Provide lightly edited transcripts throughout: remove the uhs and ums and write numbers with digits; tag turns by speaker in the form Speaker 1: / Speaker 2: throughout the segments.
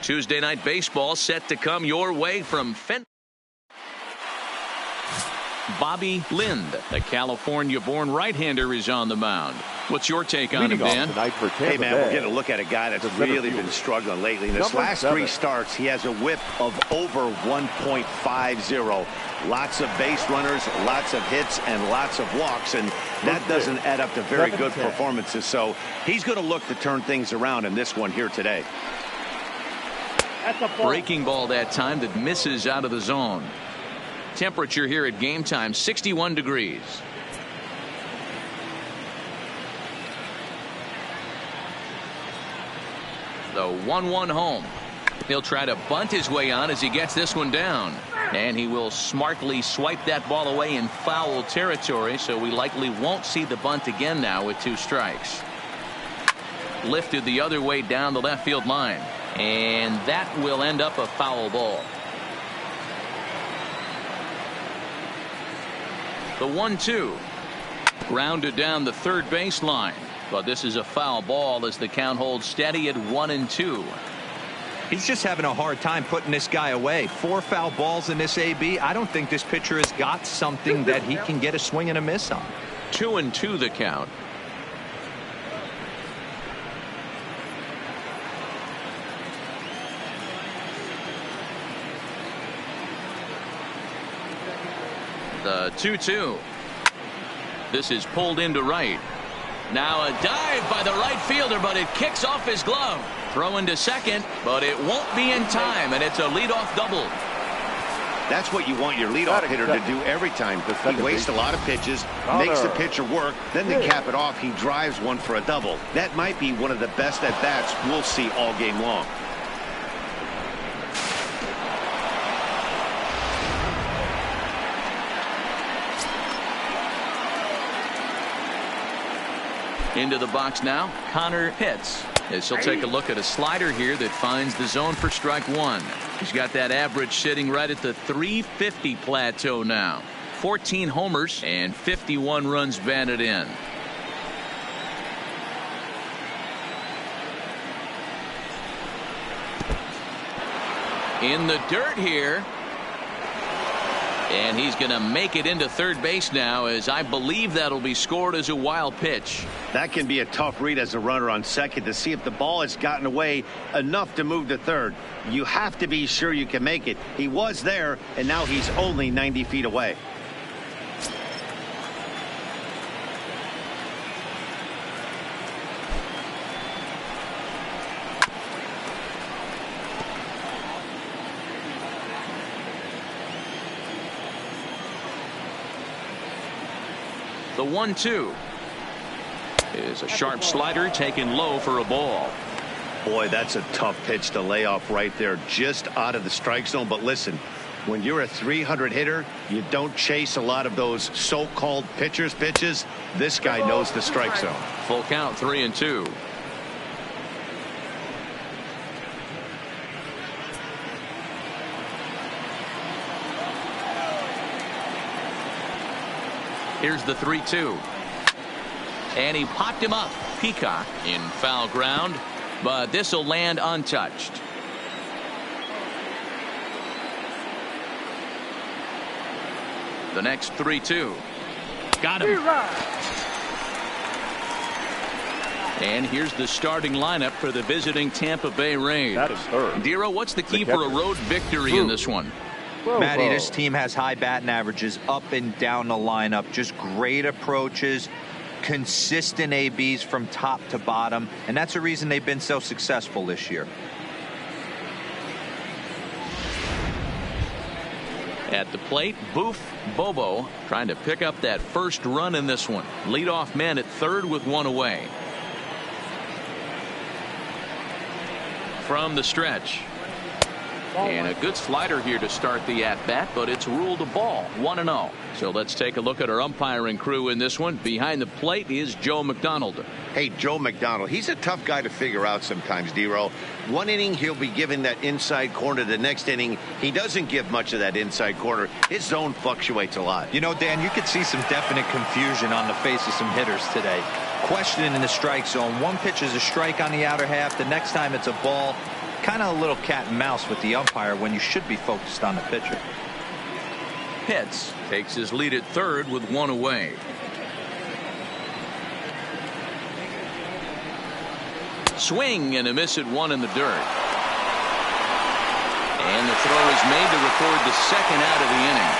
Speaker 1: Tuesday Night Baseball set to come your way from Fenton. Bobby Lind, the California-born right-hander, is on the mound. What's your take on him, Dan?
Speaker 2: Hey, man, we're getting a look at a guy that's really been struggling lately. In his last 3 starts, he has a whip of over 1.50. Lots of base runners, lots of hits, and lots of walks, and that doesn't add up to very good performances. So he's going to look to turn things around in this one here today.
Speaker 1: Breaking ball that time that misses out of the zone. Temperature here at game time, 61 degrees. The 1-1 home. He'll try to bunt his way on as he gets this one down. And he will smartly swipe that ball away in foul territory, so we likely won't see the bunt again now with 2 strikes. Lifted the other way down the left field line. And that will end up a foul ball. The 1-2. Grounded down the third baseline. But this is a foul ball as the count holds steady at 1-2.
Speaker 3: He's just having a hard time putting this guy away. 4 foul balls in this AB. I don't think this pitcher has got something that he can get a swing and a miss on.
Speaker 1: 2-2 the count. The 2-2. This is pulled into right. Now a dive by the right fielder, but it kicks off his glove. Throw into second, but it won't be in time, and it's a leadoff double.
Speaker 2: That's what you want your leadoff hitter to do every time. He wastes a lot of pitches, makes the pitcher work, then to cap it off, he drives one for a double. That might be one of the best at-bats we'll see all game long.
Speaker 1: Into the box now, Connor Pitts. As he'll take a look at a slider here that finds the zone for strike 1. He's got that average sitting right at the 350 plateau now. 14 homers and 51 runs batted in. In the dirt here. And he's going to make it into third base now, as I believe that'll be scored as a wild pitch.
Speaker 2: That can be a tough read as a runner on second to see if the ball has gotten away enough to move to third. You have to be sure you can make it. He was there, and now he's only 90 feet away.
Speaker 1: The 1-2 is a sharp slider taken low for a ball.
Speaker 2: Boy, that's a tough pitch to lay off right there, just out of the strike zone. But listen, when you're a 300 hitter, you don't chase a lot of those so-called pitchers' pitches. This guy knows the strike zone.
Speaker 1: Full count, 3-2. Here's the 3-2. And he popped him up. Peacock in foul ground, but this will land untouched. The next 3-2. Got him. And here's the starting lineup for the visiting Tampa Bay Rays.
Speaker 4: That is third.
Speaker 1: Dero, what's the key for a road victory in this one?
Speaker 3: Matty, this team has high batting averages up and down the lineup. Just great approaches, consistent ABs from top to bottom, and that's the reason they've been so successful this year.
Speaker 1: At the plate, Boof Bobo trying to pick up that first run in this one. Leadoff man at third with one away. From the stretch. And a good slider here to start the at-bat, but it's ruled a ball, 1-0. So let's take a look at our umpiring crew in this one. Behind the plate is Joe McDonald.
Speaker 2: Hey, Joe McDonald, he's a tough guy to figure out sometimes, Dero. One inning, he'll be giving that inside corner. The next inning, he doesn't give much of that inside corner. His zone fluctuates a lot.
Speaker 3: You know, Dan, you could see some definite confusion on the face of some hitters today. Questioning in the strike zone. One pitch is a strike on the outer half. The next time it's a ball. kind of a little cat and mouse with the umpire when you should be focused on the pitcher.
Speaker 1: Pitts takes his lead at third with one away. Swing and a miss at one in the dirt. And the throw is made to record the second out of the inning.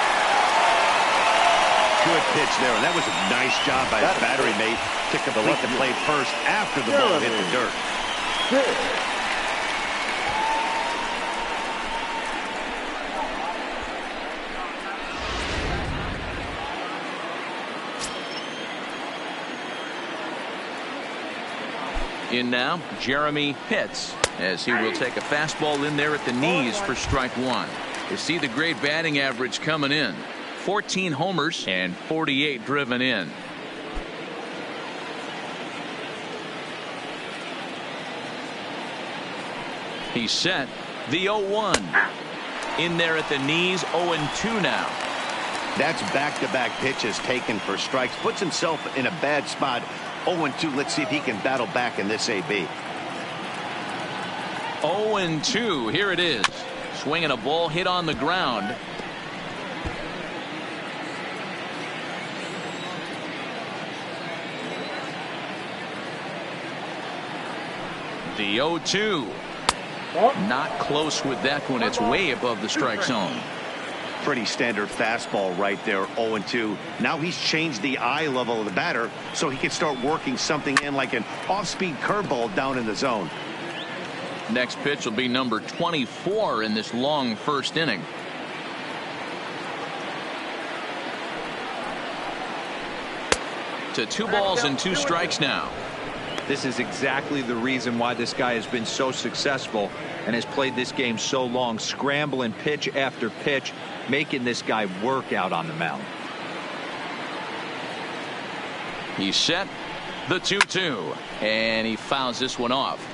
Speaker 2: Good pitch there, and that was a nice job by his battery mate to complete the play first after the ball hit the dirt.
Speaker 1: In now, Jeremy Pitts, as he will take a fastball in there at the knees for strike one. You see the great batting average coming in. 14 homers and 48 driven in. He's set. The 0-1. In there at the knees, 0-2 now.
Speaker 2: That's back-to-back pitches taken for strikes. Puts himself in a bad spot. 0-2. Let's see if he can battle back in this AB.
Speaker 1: 0-2. Here it is. Swinging a ball hit on the ground. The 0-2. Not close with that one. It's way above the strike zone.
Speaker 2: Pretty standard fastball right there. 0-2. Now he's changed the eye level of the batter so he can start working something in like an off-speed curveball down in the zone.
Speaker 1: Next pitch will be number 24 in this long first inning. To 2 balls and 2 strikes now.
Speaker 3: This is exactly the reason why this guy has been so successful and has played this game so long, scrambling pitch after pitch, making this guy work out on the mound.
Speaker 1: He's set. The 2-2, and he fouls this one off.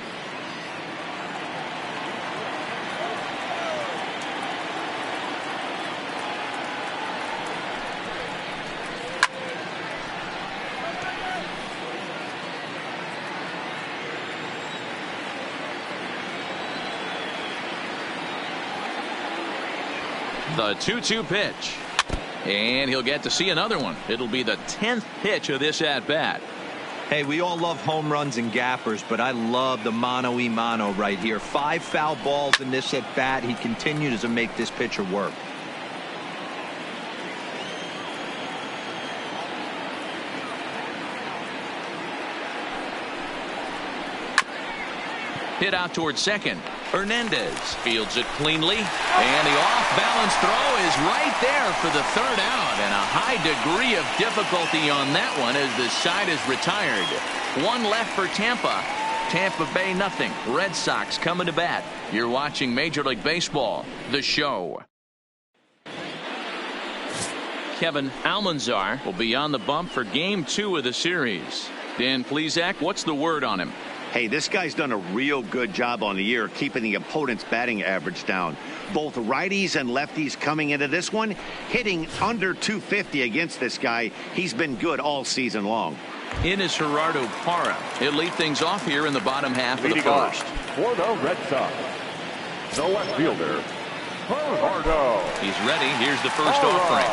Speaker 1: The 2-2 pitch. And he'll get to see another one. It'll be the 10th pitch of this at-bat.
Speaker 3: Hey, we all love home runs and gappers, but I love the mano-y-mano right here. 5 foul balls in this at-bat. He continues to make this pitcher work.
Speaker 1: Hit out towards second. Hernandez fields it cleanly, and the off-balance throw is right there for the third out, and a high degree of difficulty on that one as the side is retired. One left for Tampa. Tampa Bay nothing. Red Sox coming to bat. You're watching Major League Baseball, the show. Kevin Almanzar will be on the bump for Game 2 of the series. Dan Plesac, what's the word on him?
Speaker 2: Hey, this guy's done a real good job on the year keeping the opponent's batting average down. Both righties and lefties coming into this one, hitting under 250 against this guy. He's been good all season long.
Speaker 1: In is Gerardo Parra. He'll lead things off here in the bottom half of the first.
Speaker 4: For the Red Sox, the left fielder, Gerardo.
Speaker 1: He's ready. Here's the first offering.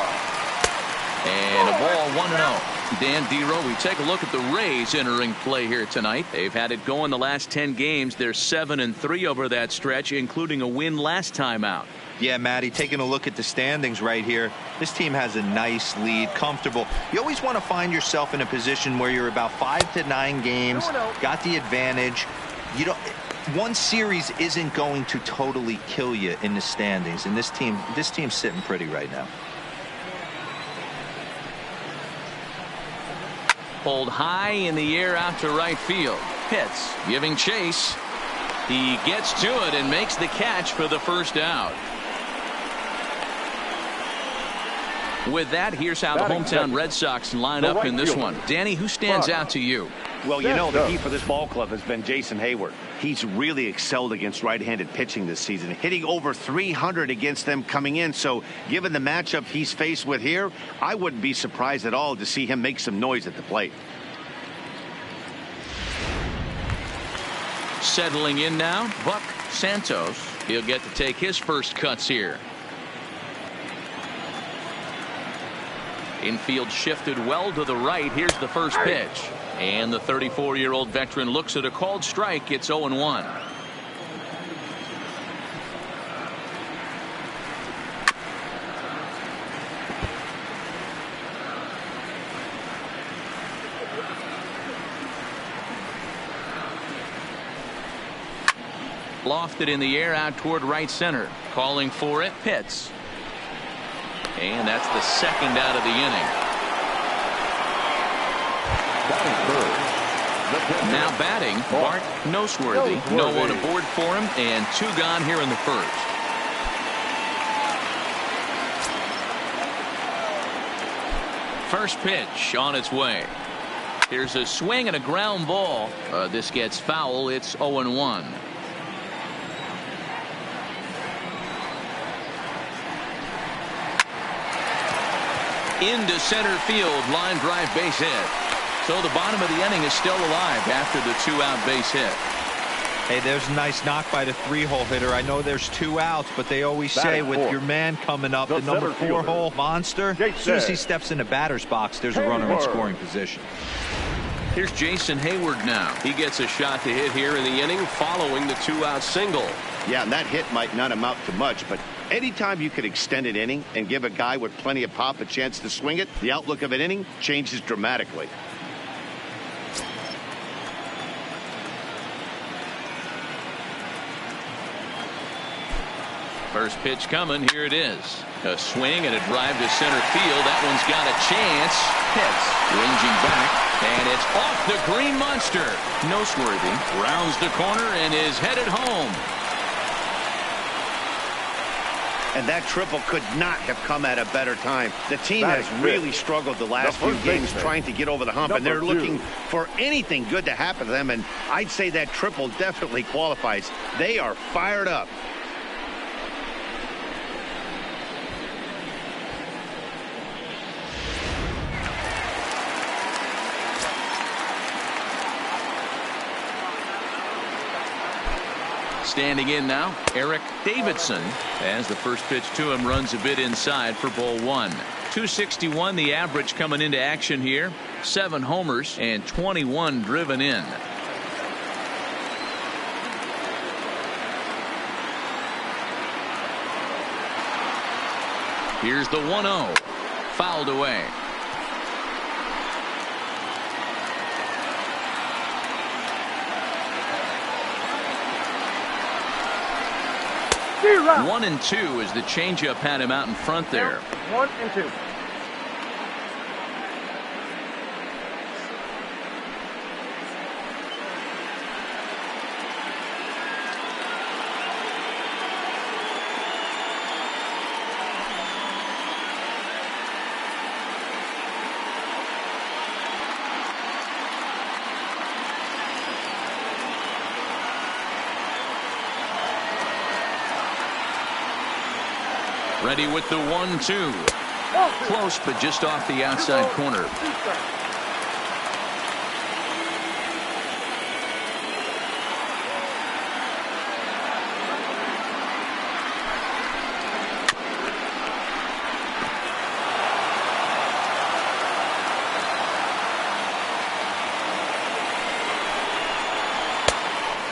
Speaker 1: And a ball 1-0. Dan Dero, we take a look at the Rays entering play here tonight. They've had it going the last 10 games. They're 7-3 over that stretch, including a win last time out.
Speaker 3: Yeah, Matty, taking a look at the standings right here. This team has a nice lead, comfortable. You always want to find yourself in a position where you're about 5 to 9 games, got the advantage. You don't. One series isn't going to totally kill you in the standings, and this team's sitting pretty right now.
Speaker 1: Pulled high in the air out to right field. Pitts giving chase. He gets to it and makes the catch for the first out. With that, here's how the hometown Red Sox line up in this one. Danny, who stands out to you?
Speaker 2: Well, you know, the key for this ball club has been Jason Hayward. He's really excelled against right-handed pitching this season, hitting over 300 against them coming in. So given the matchup he's faced with here, I wouldn't be surprised at all to see him make some noise at the plate.
Speaker 1: Settling in now, Buck Santos. He'll get to take his first cuts here. Infield shifted well to the right. Here's the first pitch. And the 34-year-old veteran looks at a called strike. It's 0-1. Lofted in the air out toward right center. Calling for it, Pitts. And that's the second out of the inning. Now batting, Bart Noseworthy. No one aboard for him, and 2 gone here in the first. First pitch on its way. Here's a swing and a ground ball. This gets foul. It's 0-1. Into center field, line drive, base hit. So the bottom of the inning is still alive after the 2-out base hit.
Speaker 3: Hey, there's a nice knock by the 3-hole hitter. I know there's 2 outs, but they always say with your man coming up, the number 4-hole monster, as soon as he steps in the batter's box, there's a runner in scoring position.
Speaker 1: Here's Jason Hayward now. He gets a shot to hit here in the inning following the 2-out single.
Speaker 2: Yeah, and that hit might not amount to much, but anytime you can extend an inning and give a guy with plenty of pop a chance to swing it, the outlook of an inning changes dramatically.
Speaker 1: First pitch coming. Here it is. A swing and a drive to center field. That one's got a chance. Pitts ranging back, and it's off the green monster. Noseworthy rounds the corner and is headed home.
Speaker 2: And that triple could not have come at a better time. The team has really struggled the last few games trying to get over the hump, and they're looking for anything good to happen to them, and I'd say that triple definitely qualifies. They are fired up.
Speaker 1: Standing in now, Eric Davidson, as the first pitch to him runs a bit inside for ball 1. 261 the average coming into action here. 7 homers and 21 driven in. Here's the 1-0. Fouled away.
Speaker 5: Zero.
Speaker 1: 1-2 as the changeup had him out in front there.
Speaker 5: 1-2.
Speaker 1: Ready with the 1-2. Close, but just off the outside corner.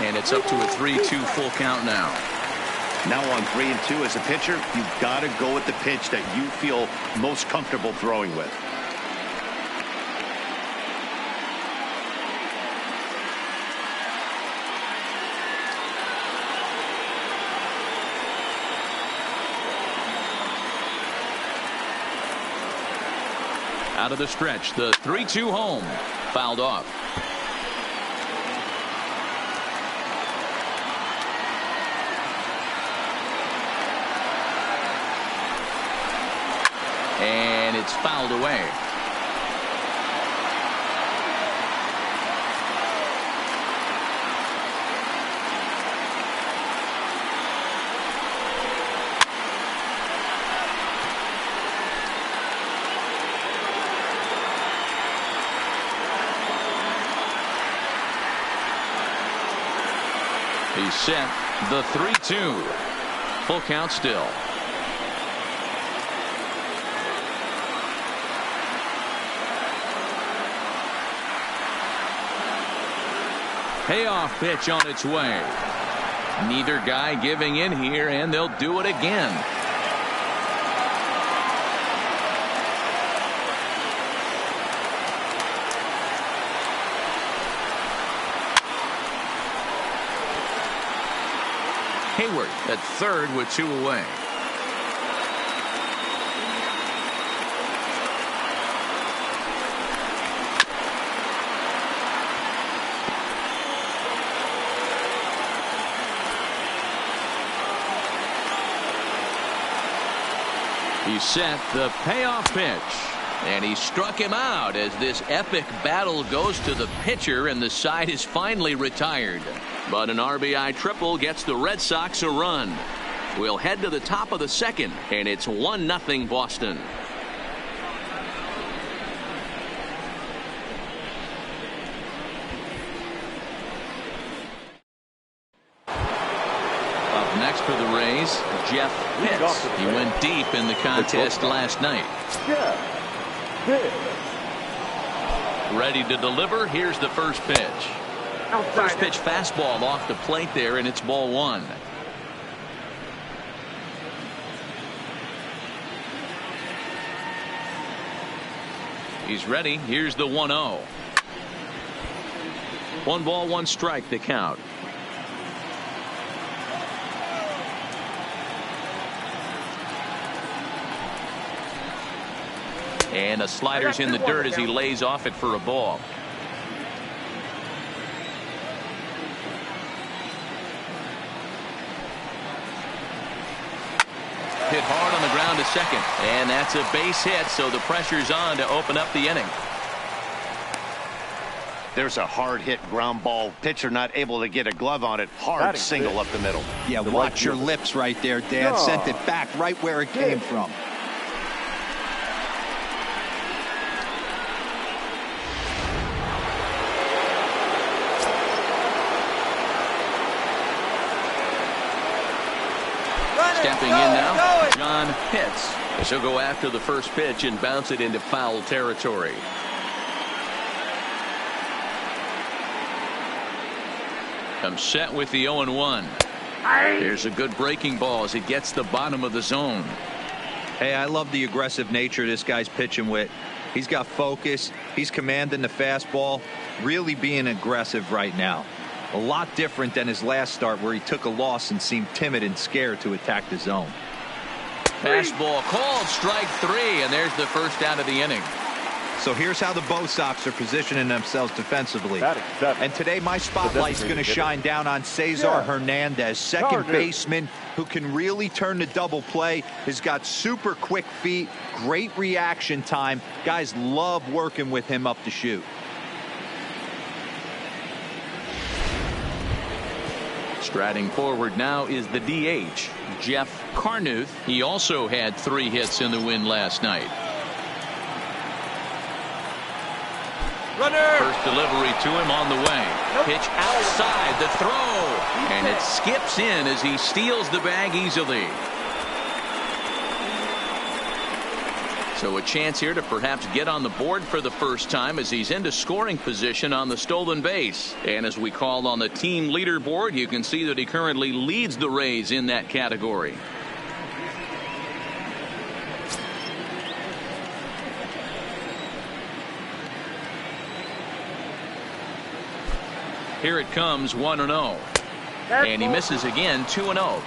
Speaker 1: And it's up to a 3-2 full count now.
Speaker 2: Now on 3-2 as a pitcher, you've got to go with the pitch that you feel most comfortable throwing with.
Speaker 1: Out of the stretch, the 3-2 home. Fouled off. And it's fouled away. He's set. The 3-2. Full count still. Payoff pitch on its way. Neither guy giving in here, and they'll do it again. Hayward at third with 2 away. He set the payoff pitch, and he struck him out as this epic battle goes to the pitcher, and the side is finally retired. But an RBI triple gets the Red Sox a run. We'll head to the top of the second, and it's 1-0 Boston. Up next for the Rays, Jeff Pitts. He went deep in the contest last night. Ready to deliver. Here's the first pitch. First pitch fastball off the plate there, and it's ball 1. He's ready. Here's the 1-0. 1 ball, 1 strike the count. And a slider's in the dirt as he lays off it for a ball. Hit hard on the ground to second, and that's a base hit, so the pressure's on to open up the inning.
Speaker 2: There's a hard hit ground ball. Pitcher not able to get a glove on it. Hard single up the middle.
Speaker 3: Yeah, watch your lips right there, Dad. Sent it back right where it came from.
Speaker 1: Stepping in now, John Pitts. She'll go after the first pitch and bounce it into foul territory. Comes set with the 0-1. Here's a good breaking ball as it gets the bottom of the zone.
Speaker 3: Hey, I love the aggressive nature this guy's pitching with. He's got focus. He's commanding the fastball. Really being aggressive right now. A lot different than his last start where he took a loss and seemed timid and scared to attack the zone.
Speaker 1: Fastball called, strike 3, and there's the first out of the inning.
Speaker 3: So here's how the Bo Sox are positioning themselves defensively. And today my spotlight's going to shine down on Cesar Hernandez, second baseman who can really turn the double play. Has got super quick feet, great reaction time. Guys love working with him up the chute.
Speaker 1: Striding forward now is the DH, Jeff Carnuth. He also had 3 hits in the win last night.
Speaker 5: Runner.
Speaker 1: First delivery to him on the way. Pitch outside the throw, and it skips in as he steals the bag easily. So a chance here to perhaps get on the board for the first time as he's into scoring position on the stolen base. And as we call on the team leaderboard, you can see that he currently leads the Rays in that category. Here it comes, 1-0. And he misses again, 2-0.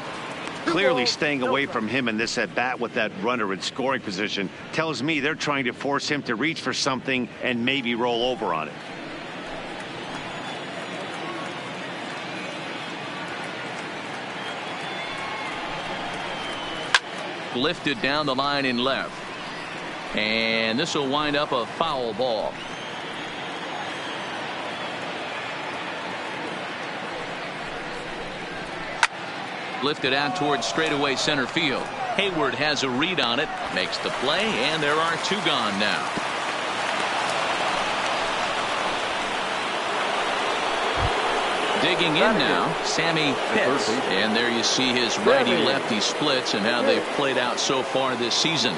Speaker 2: Clearly staying away from him in this at bat with that runner in scoring position tells me they're trying to force him to reach for something and maybe roll over on it.
Speaker 1: Lifted down the line in left, and this will wind up a foul ball. Lifted out towards straightaway center field. Hayward has a read on it, makes the play, and there are 2 gone now. Digging in now, Sammy Pitts. And there you see his righty-lefty splits and how they've played out so far this season.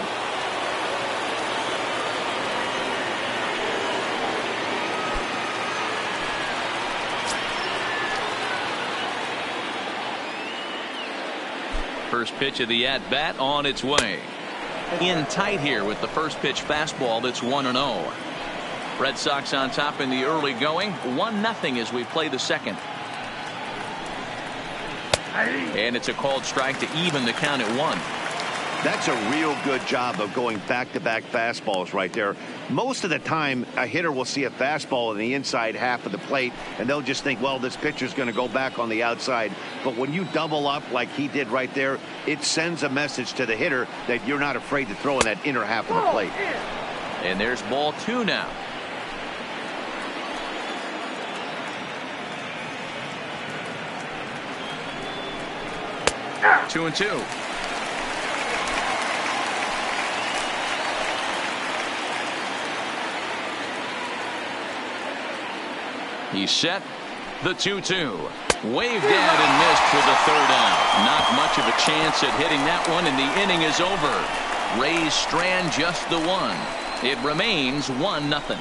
Speaker 1: First pitch of the at-bat on its way. In tight here with the first pitch fastball that's 1-0. Red Sox on top in the early going. 1-0 as we play the second. And it's a called strike to even the count at 1.
Speaker 2: That's a real good job of going back-to-back fastballs right there. Most of the time, a hitter will see a fastball in the inside half of the plate, and they'll just think, well, this pitcher's going to go back on the outside. But when you double up like he did right there, it sends a message to the hitter that you're not afraid to throw in that inner half of the plate.
Speaker 1: And there's ball 2 now. Two and 2. He's set. The 2-2. Waved out and missed for the third out. Not much of a chance at hitting that one, and the inning is over. Rays strand just the one. It remains 1-0.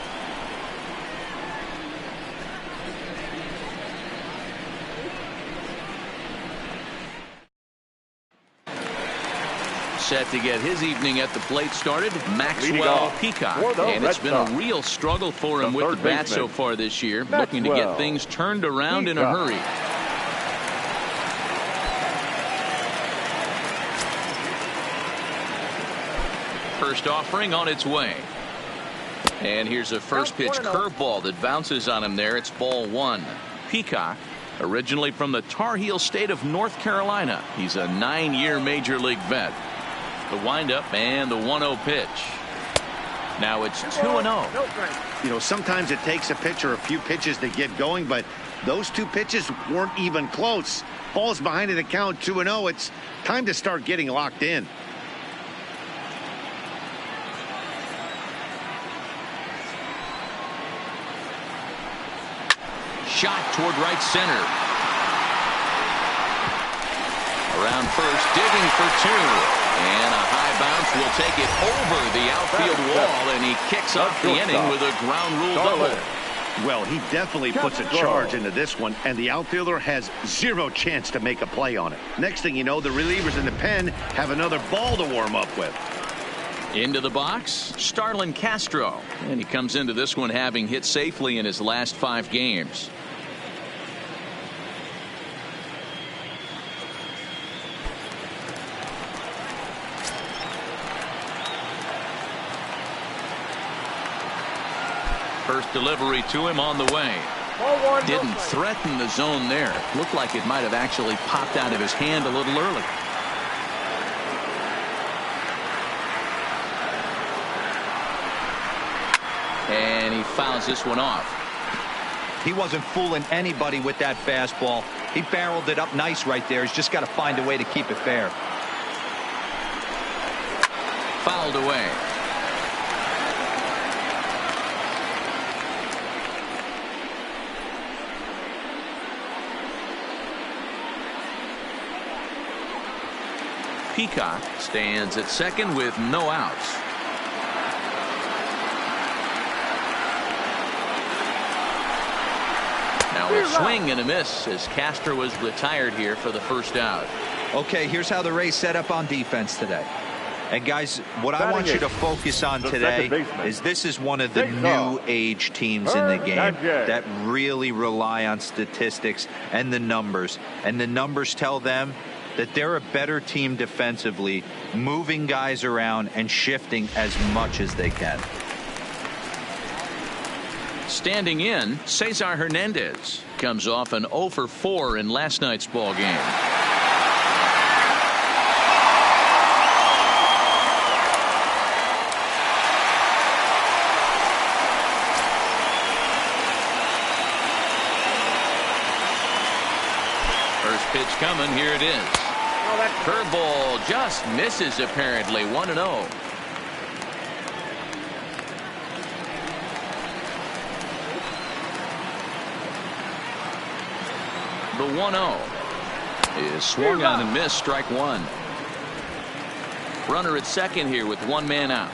Speaker 1: Set to get his evening at the plate started, Maxwell Peacock. And it's been a real struggle for him with the bat so far this year. Looking to get things turned around in a hurry. First offering on its way. And here's a first pitch curveball that bounces on him there. It's ball 1. Peacock, originally from the Tar Heel state of North Carolina. He's a 9-year major league vet. The windup and the 1-0 pitch. Now it's 2-0.
Speaker 2: You know, sometimes it takes a pitcher a few pitches to get going, but those 2 pitches weren't even close. Ball's behind in the count, 2-0. It's time to start getting locked in.
Speaker 1: Shot toward right center. Around first, digging for 2. And a high bounce will take it over the outfield wall, and he kicks off the inning with a ground rule double.
Speaker 2: Well, he definitely puts a charge into this one, and the outfielder has 0 chance to make a play on it. Next thing you know, the relievers in the pen have another ball to warm up with.
Speaker 1: Into the box, Starlin Castro. And he comes into this one having hit safely in his last 5 games. First delivery to him on the way. Didn't threaten the zone there. Looked like it might have actually popped out of his hand a little early. And he fouls this one off.
Speaker 3: He wasn't fooling anybody with that fastball. He barreled it up nice right there. He's just got to find a way to keep it fair.
Speaker 1: Fouled away. Peacock stands at second with no outs. Now a swing and a miss as Castro was retired here for the first out.
Speaker 3: Okay, here's how the Rays set up on defense today. And guys, what I want you to focus on today is this is one of the new age teams in the game that really rely on statistics and the numbers. And the numbers tell them that they're a better team defensively, moving guys around and shifting as much as they can.
Speaker 1: Standing in, Cesar Hernandez comes off an 0 for 4 in last night's ball game. First pitch coming, here it is. Curveball just misses apparently. 1-0. The 1-0 is swung on and missed. Strike one. Runner at second here with one man out.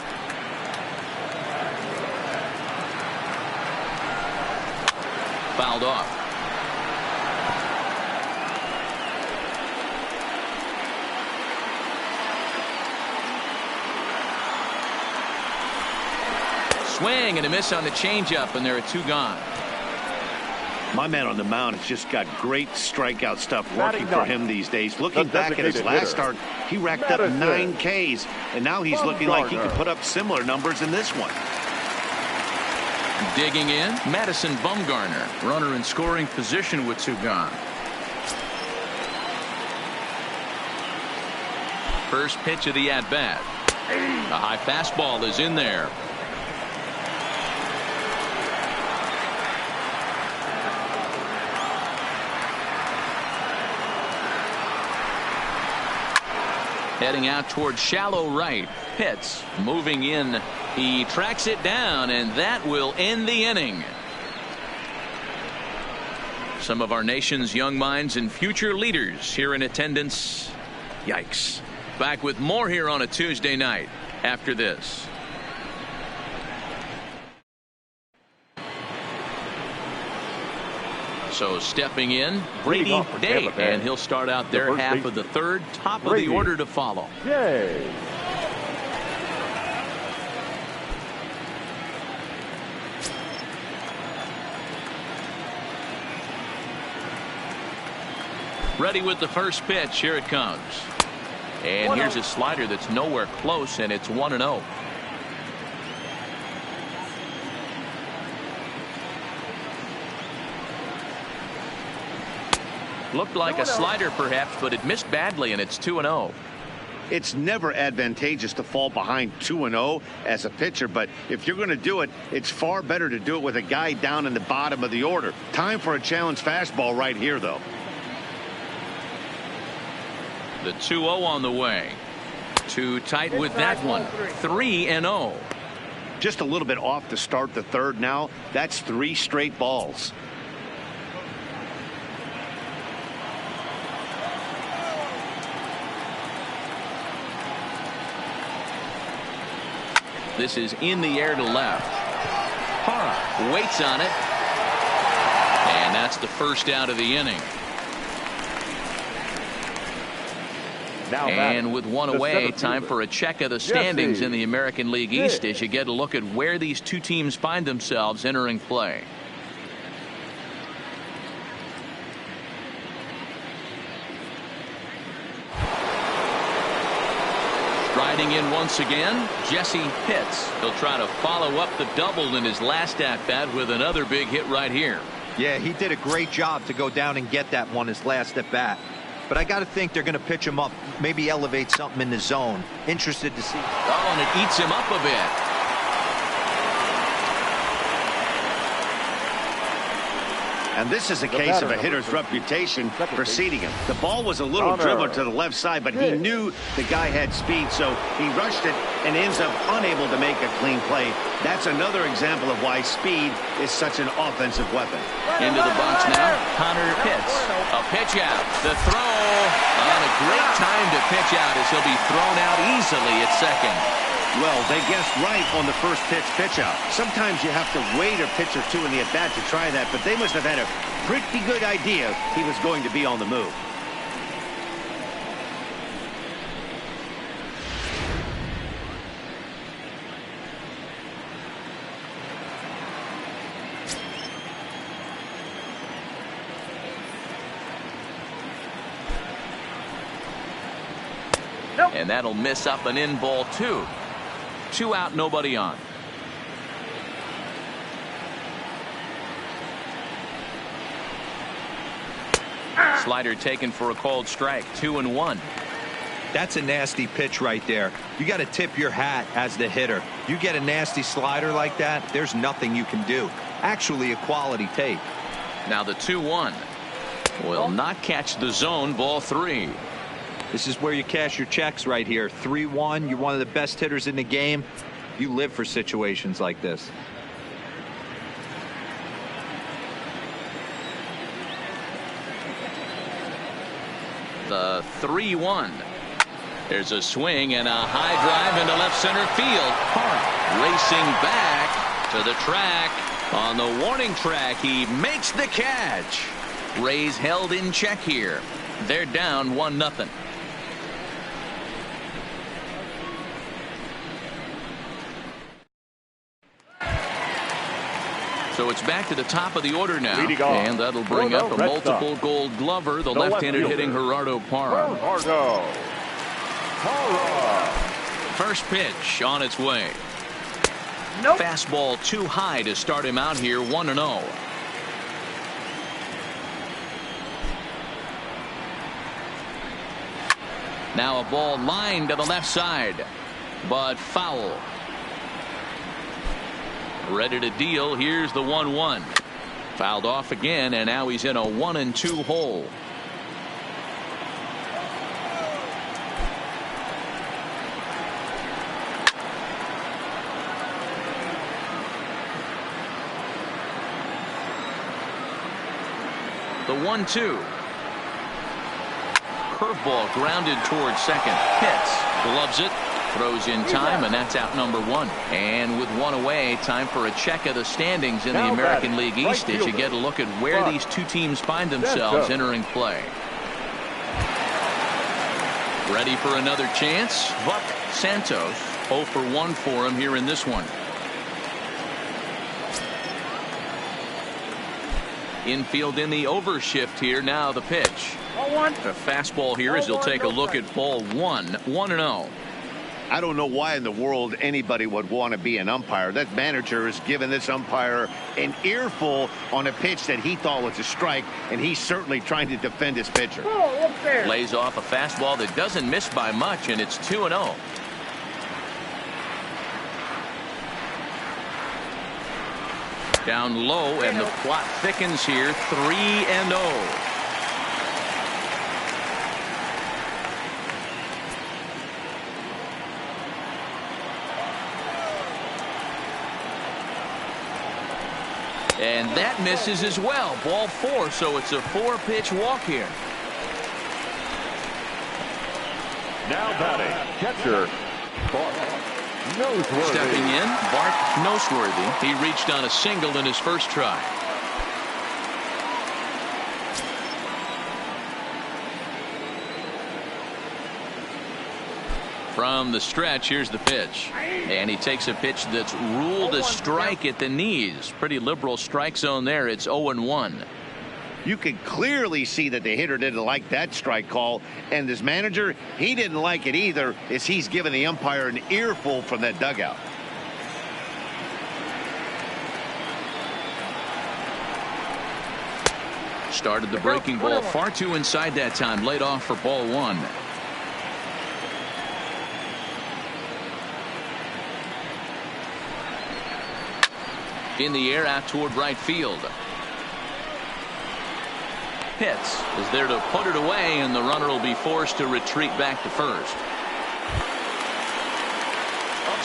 Speaker 1: Fouled off. Swing and a miss on the changeup, and there are two gone.
Speaker 2: My man on the mound has just got great strikeout stuff working for him these days. Looking back at his last start, he racked up 9 Ks, and now he's looking like he could put up similar numbers in this one.
Speaker 1: Digging in, Madison Bumgarner. Runner in scoring position with two gone. First pitch of the at-bat. A high fastball is in there. Heading out towards shallow right. Pitts moving in. He tracks it down, and that will end the inning. Some of our nation's young minds and future leaders here in attendance. Yikes. Back with more here on a Tuesday night after this. So stepping in, Brady Day, and he'll start out their half of the third. Top of the order to follow.
Speaker 4: Yay.
Speaker 1: Ready with the first pitch. Here it comes. And here's a slider that's nowhere close, and it's 1-0. Looked like a slider perhaps, but it missed badly, and it's 2-0.
Speaker 2: It's never advantageous to fall behind 2-0 as a pitcher, but if you're going to do it, it's far better to do it with a guy down in the bottom of the order. Time for a challenge fastball right here, though.
Speaker 1: The 2-0 on the way. Too tight with that one. 3-0.
Speaker 2: Just a little bit off to start the third now. That's 3 straight balls.
Speaker 1: This is in the air to left. Hara waits on it. And that's the first out of the inning. And with one away, time for a check of the standings in the American League East as you get a look at where these two teams find themselves entering play. Riding in once again, Jesse Pitts. He'll try to follow up the double in his last at-bat with another big hit right here.
Speaker 3: Yeah, he did a great job to go down and get that one his last at-bat. But I got to think they're going to pitch him up, maybe elevate something in the zone. Interested to see.
Speaker 1: Oh, and it eats him up a bit.
Speaker 2: And this is a case of a hitter's reputation preceding him. The ball was a little dribbler to the left side, but he knew the guy had speed, so he rushed it and ends up unable to make a clean play. That's another example of why speed is such an offensive weapon.
Speaker 1: Into the box now, Connor Pitts. A pitch out. The throw on a great time to pitch out as he'll be thrown out easily at second.
Speaker 2: Well, they guessed right on the first pitch out. Sometimes you have to wait a pitch or two in the at-bat to try that, but they must have had a pretty good idea he was going to be on the move.
Speaker 1: And that'll miss up an in ball 2. 2 out, nobody on. Slider taken for a called strike. 2-1.
Speaker 3: That's a nasty pitch right there. You got to tip your hat as the hitter. You get a nasty slider like that, there's nothing you can do. Actually a quality take.
Speaker 1: Now the 2-1 will not catch the zone. Ball 3.
Speaker 3: This is where you cash your checks right here. 3-1. You're one of the best hitters in the game. You live for situations like this.
Speaker 1: The 3-1. There's a swing and a high drive into left center field. Racing back to the track. On the warning track, he makes the catch. Rays held in check here. They're down 1-0. So it's back to the top of the order now, and that'll bring up a multiple Gold Glover, the left-handed hitting Gerardo Parra. First pitch on its way.
Speaker 5: Nope.
Speaker 1: Fastball too high to start him out here, 1-0. Now a ball lined to the left side, but foul. Ready to deal. Here's the 1-1. Fouled off again, and now he's in a 1-2 hole. The 1-2. Curveball grounded towards second. Hits. Gloves it. Throws in time, and that's out number 1. And with 1 away, time for a check of the standings in the American League East as you get a look at where these two teams find themselves entering play. Ready for another chance? Buck Santos 0 for 1 for him here in this one. Infield in the overshift here. Now the pitch. The fastball here as he'll take a look at ball 1. 1-0.
Speaker 2: I don't know why in the world anybody would want to be an umpire. That manager has given this umpire an earful on a pitch that he thought was a strike, and he's certainly trying to defend his pitcher.
Speaker 1: Lays off a fastball that doesn't miss by much, and it's 2-0. Down low, and the plot thickens here. 3-0. And that misses as well. Ball 4, so it's a 4-pitch walk here.
Speaker 4: Now batting, catcher, Bart Noseworthy.
Speaker 1: Stepping in, Bart Noseworthy. He reached on a single in his first try. From the stretch, here's the pitch. And he takes a pitch that's ruled a strike at the knees. Pretty liberal strike zone there. It's 0-1.
Speaker 2: You can clearly see that the hitter didn't like that strike call, and this manager, he didn't like it either, as he's given the umpire an earful from that dugout.
Speaker 1: Started the breaking ball far too inside that time. Laid off for ball 1. In the air out toward right field. Hits is there to put it away, and the runner will be forced to retreat back to first.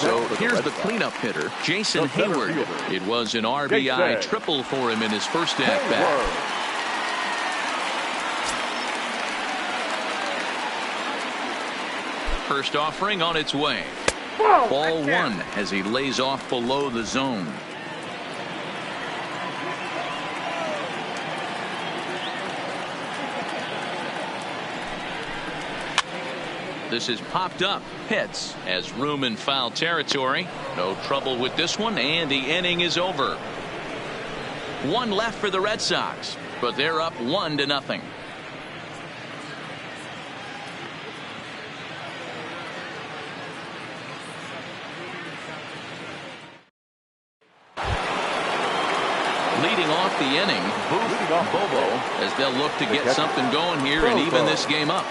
Speaker 1: So here's the cleanup hitter, Jason Hayward. It was an RBI triple for him in his first at bat. First offering on its way. Ball 1 as he lays off below the zone. This is popped up. Hits as room in foul territory. No trouble with this one, and the inning is over. 1 left for the Red Sox, but they're up 1-0. Leading off the inning, Booth Bobo, as they'll look to get something going here and even this game up.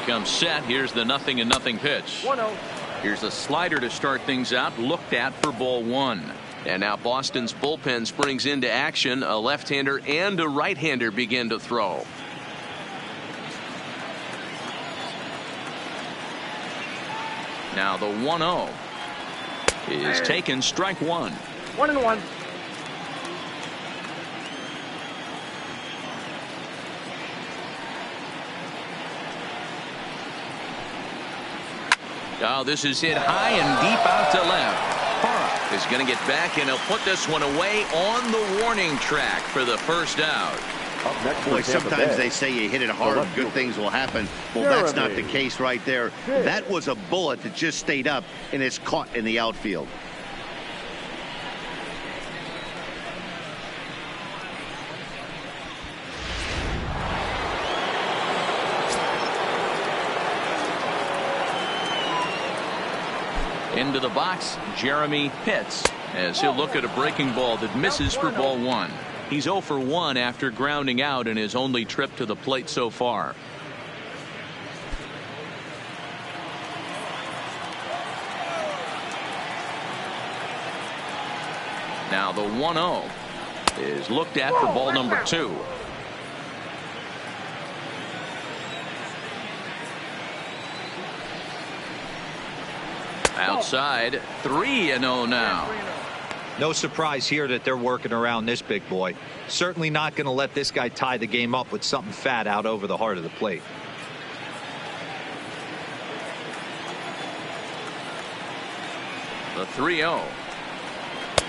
Speaker 1: Comes set. Here's the 0-0 pitch.
Speaker 5: 1-0.
Speaker 1: Here's a slider to start things out. Looked at for ball 1. And now Boston's bullpen springs into action. A left-hander and a right-hander begin to throw. Now the 1-0 is taken. Strike 1.
Speaker 5: 1-1.
Speaker 1: Oh, this is hit high and deep out to left. Parra is going to get back, and he'll put this one away on the warning track for the first out.
Speaker 4: Up next
Speaker 2: Boy,
Speaker 4: for Tampa
Speaker 2: sometimes
Speaker 4: Bay,
Speaker 2: they say you hit it hard, good things will happen. Well, that's not the case right there. That was a bullet that just stayed up and is caught in the outfield.
Speaker 1: Into the box, Jeremy Pitts, as he'll look at a breaking ball that misses for ball one. He's 0 for 1 after grounding out in his only trip to the plate so far. Now the 1-0 is looked at for ball number 2. Outside, 3-0 now.
Speaker 3: No surprise here that they're working around this big boy. Certainly not going to let this guy tie the game up with something fat out over the heart of the plate.
Speaker 1: The 3-0.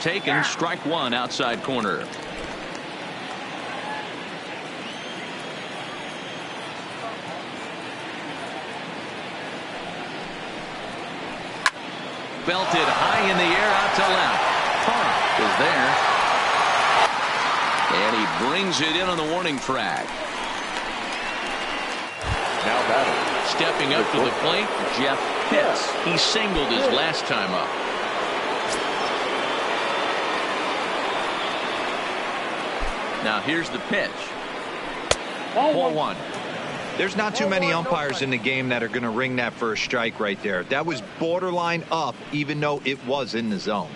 Speaker 1: Taken, strike one, outside corner. Belted high in the air out to left. Parra is there. And he brings it in on the warning track.
Speaker 4: now batting.
Speaker 1: Stepping up to the plate, Jeff Pitts. He singled his last time up. Now here's the pitch. Ball one.
Speaker 3: There's not too many umpires in the game that are going to ring that first strike right there. That was borderline up, even though it was in the zone.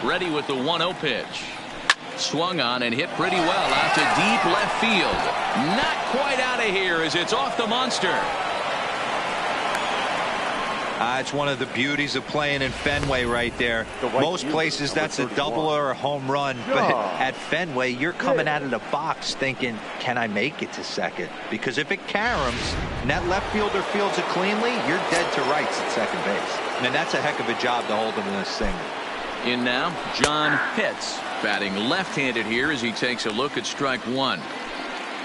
Speaker 1: Ready with the 1-0 pitch. Swung on and hit pretty well out to deep left field. Not quite out of here as it's off the monster.
Speaker 3: It's one of the beauties of playing in Fenway right there. Most places that's a double or a home run, but at Fenway you're coming out of the box thinking, can I make it to second? Because if it caroms and that left fielder fields it cleanly, you're dead to rights at second base. And that's a heck of a job to hold him in this single.
Speaker 1: In now, John Pitts, batting left-handed here as he takes a look at strike one.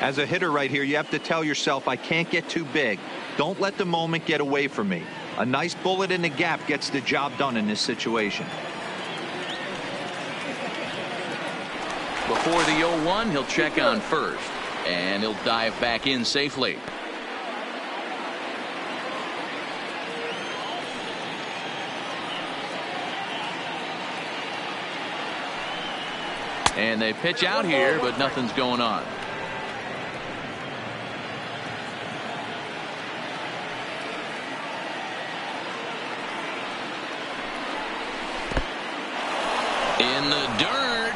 Speaker 3: As a hitter right here, you have to tell yourself, I can't get too big. Don't let the moment get away from me. A nice bullet in the gap gets the job done in this situation.
Speaker 1: Before the 0-1, he'll check on first, and he'll dive back in safely. And they pitch out here, but nothing's going on. In the dirt.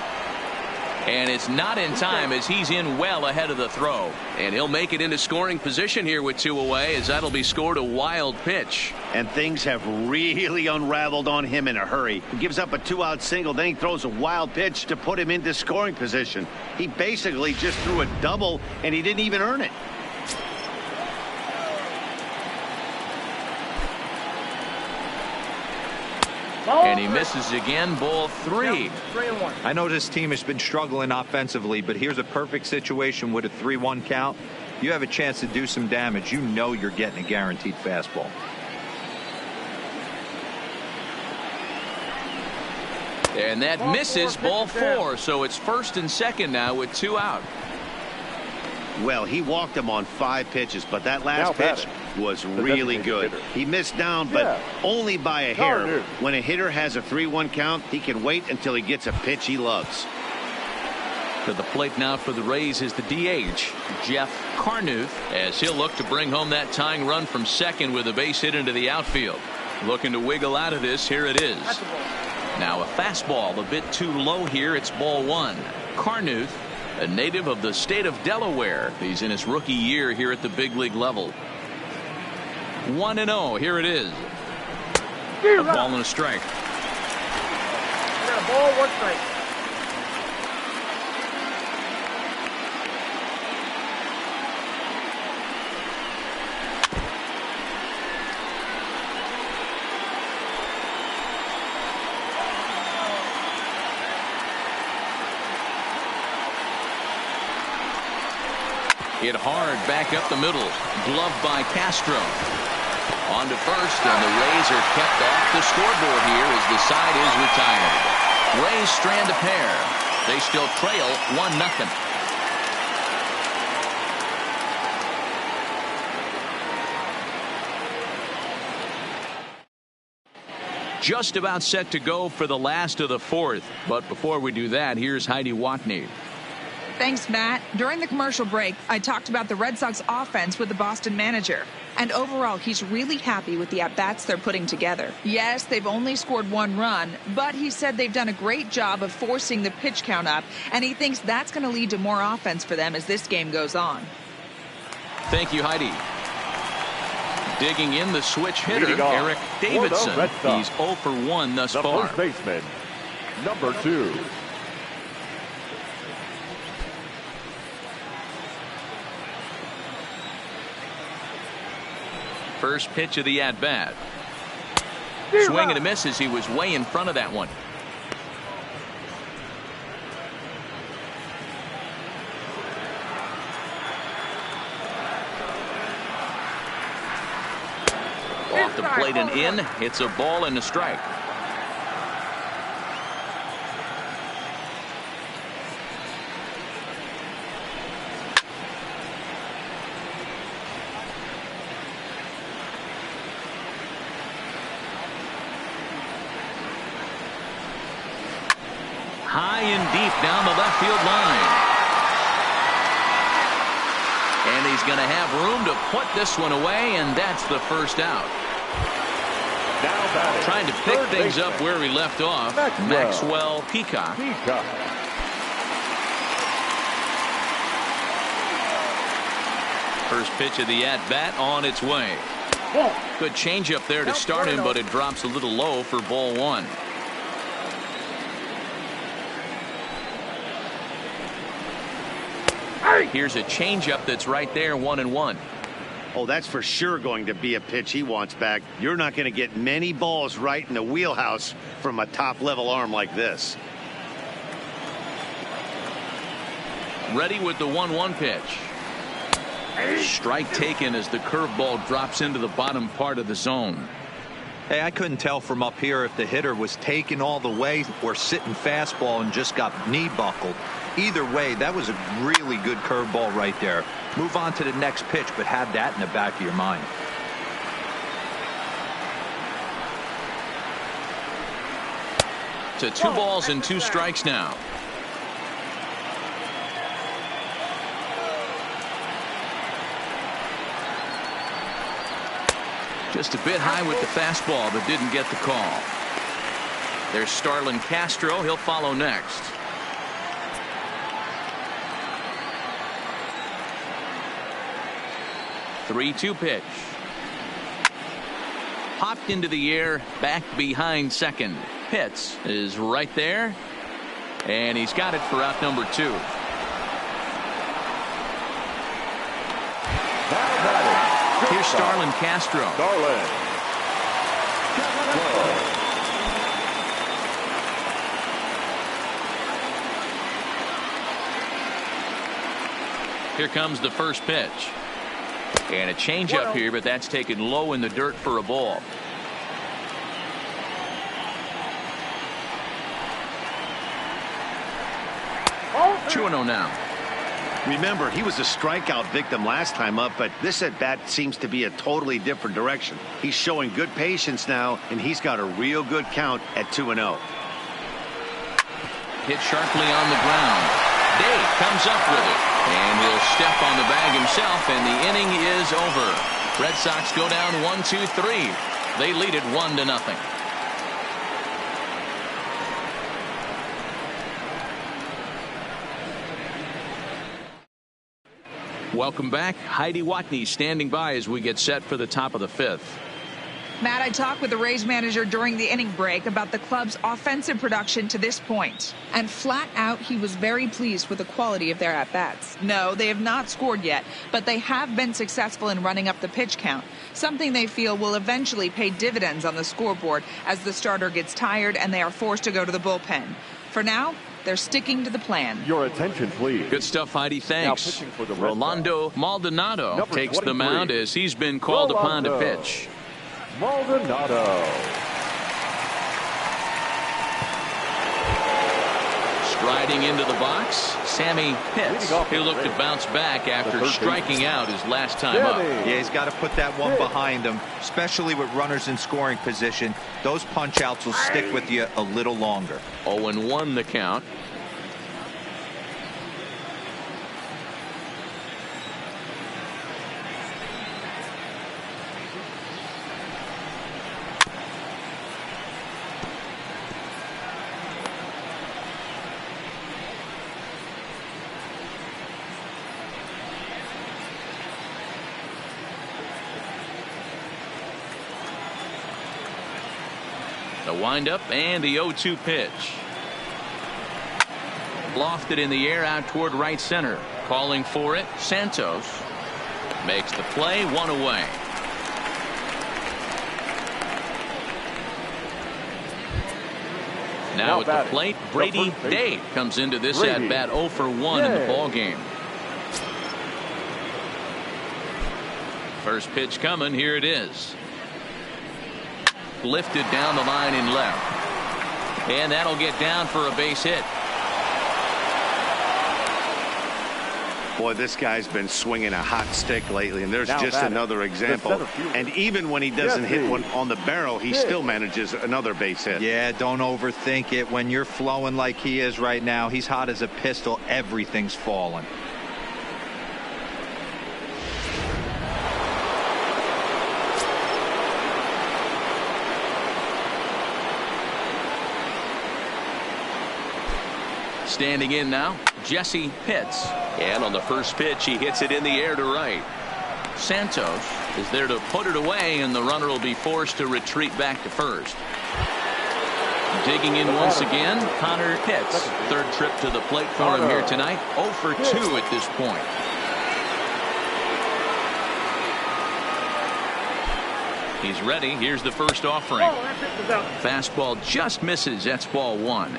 Speaker 1: And it's not in time as he's in well ahead of the throw. And he'll make it into scoring position here with two away as that'll be scored a wild pitch.
Speaker 2: And things have really unraveled on him in a hurry. He gives up a 2-out single, then he throws a wild pitch to put him into scoring position. He basically just threw a double and he didn't even earn it.
Speaker 1: And he misses again, ball three.
Speaker 5: 3-1.
Speaker 3: I know this team has been struggling offensively, but here's a perfect situation with a 3-1 count. You have a chance to do some damage. You know you're getting a guaranteed fastball.
Speaker 1: And that misses, ball four. So it's first and second now with 2 out.
Speaker 2: Well, he walked him on 5 pitches, but that last pitch was really good. He missed down, but only by a hair. When a hitter has a 3-1 count, he can wait until he gets a pitch he loves.
Speaker 1: To the plate now for the Rays is the DH, Jeff Carnuth, as he'll look to bring home that tying run from second with a base hit into the outfield. Looking to wiggle out of this. Here it is. Now a fastball a bit too low here. It's ball one. Carnuth, a native of the state of Delaware. He's in his rookie year here at the big league level. 1-0. Here it is. A ball and a strike.
Speaker 5: We got a ball, 1 strike.
Speaker 1: Hit hard back up the middle. Gloved by Castro. On to first, and the Rays are kept off the scoreboard here as the side is retired. Rays strand a pair. They still trail 1-0. Just about set to go for the last of the fourth. But before we do that, here's Heidi Watney.
Speaker 6: Thanks, Matt. During the commercial break, I talked about the Red Sox offense with the Boston manager. And overall, he's really happy with the at-bats they're putting together. Yes, they've only scored 1 run, but he said they've done a great job of forcing the pitch count up, and he thinks that's going to lead to more offense for them as this game goes on.
Speaker 1: Thank you, Heidi. Digging in the switch hitter, Eric
Speaker 4: For
Speaker 1: Davidson.
Speaker 4: the Red Sox,
Speaker 1: He's 0 for 1 thus
Speaker 4: the
Speaker 1: far.
Speaker 4: first baseman, number 2.
Speaker 1: First pitch of the at-bat. Swing and a miss as he was way in front of that one. Off the plate and in. It's a ball and a strike. High and deep down the left field line. And he's going to have room to put this one away, and that's the first out. Trying to pick things up where he left off. Maxwell Peacock. First pitch of the at-bat on its way. Good changeup there to start him, but it drops a little low for ball 1. Here's a changeup that's right there, 1-1.
Speaker 2: Oh, that's for sure going to be a pitch he wants back. You're not going to get many balls right in the wheelhouse from a top-level arm like this.
Speaker 1: Ready with the 1-1 pitch. Strike taken as the curveball drops into the bottom part of the zone.
Speaker 3: Hey, I couldn't tell from up here if the hitter was taken all the way or sitting fastball and just got knee buckled. Either way, that was a really good curveball right there. Move on to the next pitch, but have that in the back of your mind.
Speaker 1: To 2 balls and 2 strikes now. Just a bit high with the fastball, but didn't get the call. There's Starlin Castro. He'll follow next. 3-2 pitch. Popped into the air, back behind second. Pitts is right there, and he's got it for out number 2. Here's Starlin Castro. Here comes the first pitch. And a changeup here, but that's taken low in the dirt for a ball. Oh, 2-0 now.
Speaker 2: Remember, he was a strikeout victim last time up, but this at-bat seems to be a totally different direction. He's showing good patience now, and he's got a real good count at 2-0.
Speaker 1: Hit sharply on the ground. Day comes up with it, and he'll step on the bag himself, and the inning is over. Red Sox go down 1-2-3. They lead it 1-0. Welcome back. Heidi Watney standing by as we get set for the top of the 5th.
Speaker 6: Matt, I talked with the Rays manager during the inning break about the club's offensive production to this point. And flat out, he was very pleased with the quality of their at-bats. No, they have not scored yet, but they have been successful in running up the pitch count, something they feel will eventually pay dividends on the scoreboard as the starter gets tired and they are forced to go to the bullpen. For now, they're sticking to the plan.
Speaker 4: Your attention, please.
Speaker 1: Good stuff, Heidi. Thanks. Rolando Maldonado takes the mound as he's been called upon to pitch.
Speaker 4: Maldonado.
Speaker 1: Striding into the box, Sammy Pitts. He'll look to bounce back after striking out his last time up.
Speaker 3: Yeah, he's got to put that one behind him, especially with runners in scoring position. Those punch outs will stick with you a little longer.
Speaker 1: 0-1 the count. The windup and the 0-2 pitch. Lofted in the air out toward right center. Calling for it, Santos makes the play, one away. Now at the plate, Brady Day comes into this at bat 0 for 1 in the ball game. First pitch coming, here it is. Lifted down the line in left. And that'll get down for a base hit.
Speaker 2: Boy, this guy's been swinging a hot stick lately, and there's just another example. And even when he doesn't hit one on the barrel, he still manages another base hit.
Speaker 3: Yeah, don't overthink it. When you're flowing like he is right now, he's hot as a pistol. Everything's falling.
Speaker 1: Standing in now, Jesse Pitts. And on the first pitch, he hits it in the air to right. Santos is there to put it away, and the runner will be forced to retreat back to first. Digging in once again, Connor Pitts. Third trip to the plate for him here tonight. 0 for 2 at this point. He's ready. Here's the first offering. Fastball just misses. That's ball 1.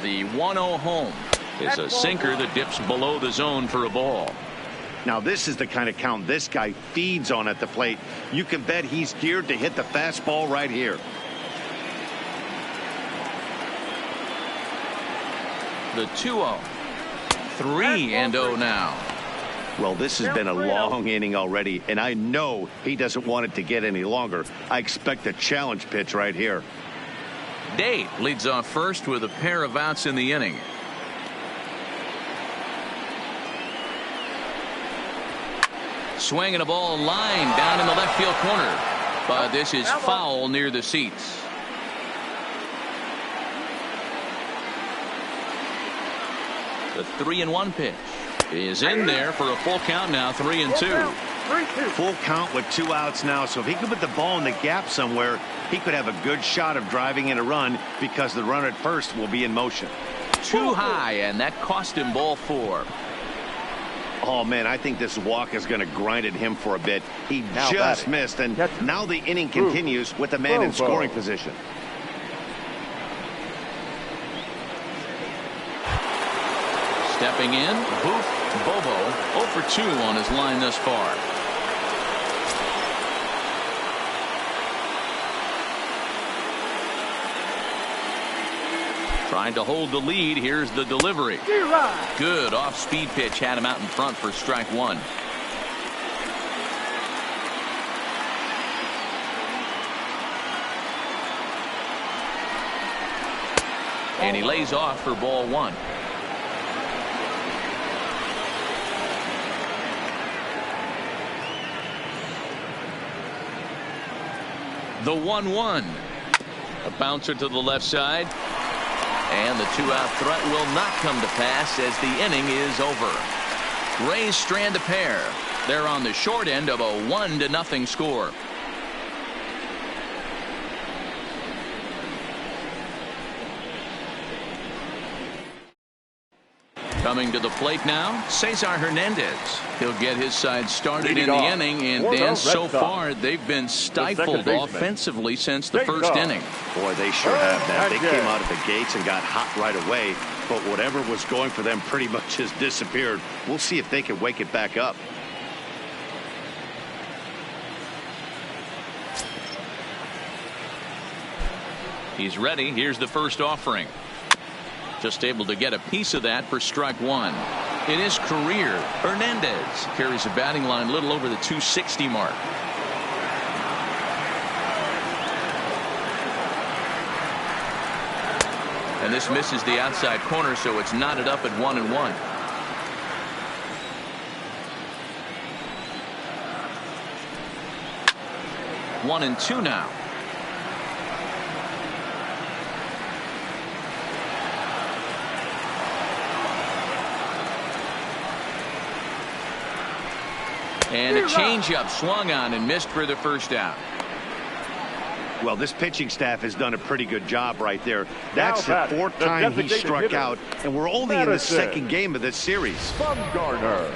Speaker 1: The 1-0 home is a sinker that dips below the zone for a ball.
Speaker 2: Now this is the kind of count this guy feeds on at the plate. You can bet he's geared to hit the fastball right here.
Speaker 1: The 2-0. 3-0 now.
Speaker 2: Well, this has been a long inning already, and I know he doesn't want it to get any longer. I expect a challenge pitch right here.
Speaker 1: Day leads off first with a pair of outs in the inning. Swinging a ball line down in the left field corner, but this is foul near the seats. The 3-1 pitch is in there for a full count now. 3-2.
Speaker 2: Full count with 2 outs now, so if he could put the ball in the gap somewhere, he could have a good shot of driving in a run because the runner at first will be in motion.
Speaker 1: Too high, and that cost him ball 4.
Speaker 2: Oh man, I think this walk is going to grind at him for a bit. He just missed, and now the inning continues with the man in scoring position.
Speaker 1: Stepping in, Booth Bobo 0 for 2 on his line thus far. Trying to hold the lead. Here's the delivery. Good off-speed pitch. Had him out in front for strike 1. And he lays off for ball 1. The 1-1. A bouncer to the left side. And the 2-out threat will not come to pass as the inning is over. Rays strand a pair. They're on the short end of a 1-0 score. Coming to the plate now, Cesar Hernandez. He'll get his side started in the inning, and Dan, so far they've been stifled offensively since the first inning.
Speaker 2: Boy, they sure have that. They came out of the gates and got hot right away, but whatever was going for them pretty much has disappeared. We'll see if they can wake it back up.
Speaker 1: He's ready. Here's the first offering. Just able to get a piece of that for strike one. In his career, Hernandez carries a batting line a little over the 260 mark. And this misses the outside corner, so it's knotted up at 1-1. One and two now. And a changeup swung on and missed for the first out.
Speaker 2: Well, this pitching staff has done a pretty good job right there. That's the fourth time he struck out, and we're only in the second game of this series.
Speaker 4: Bumgarner.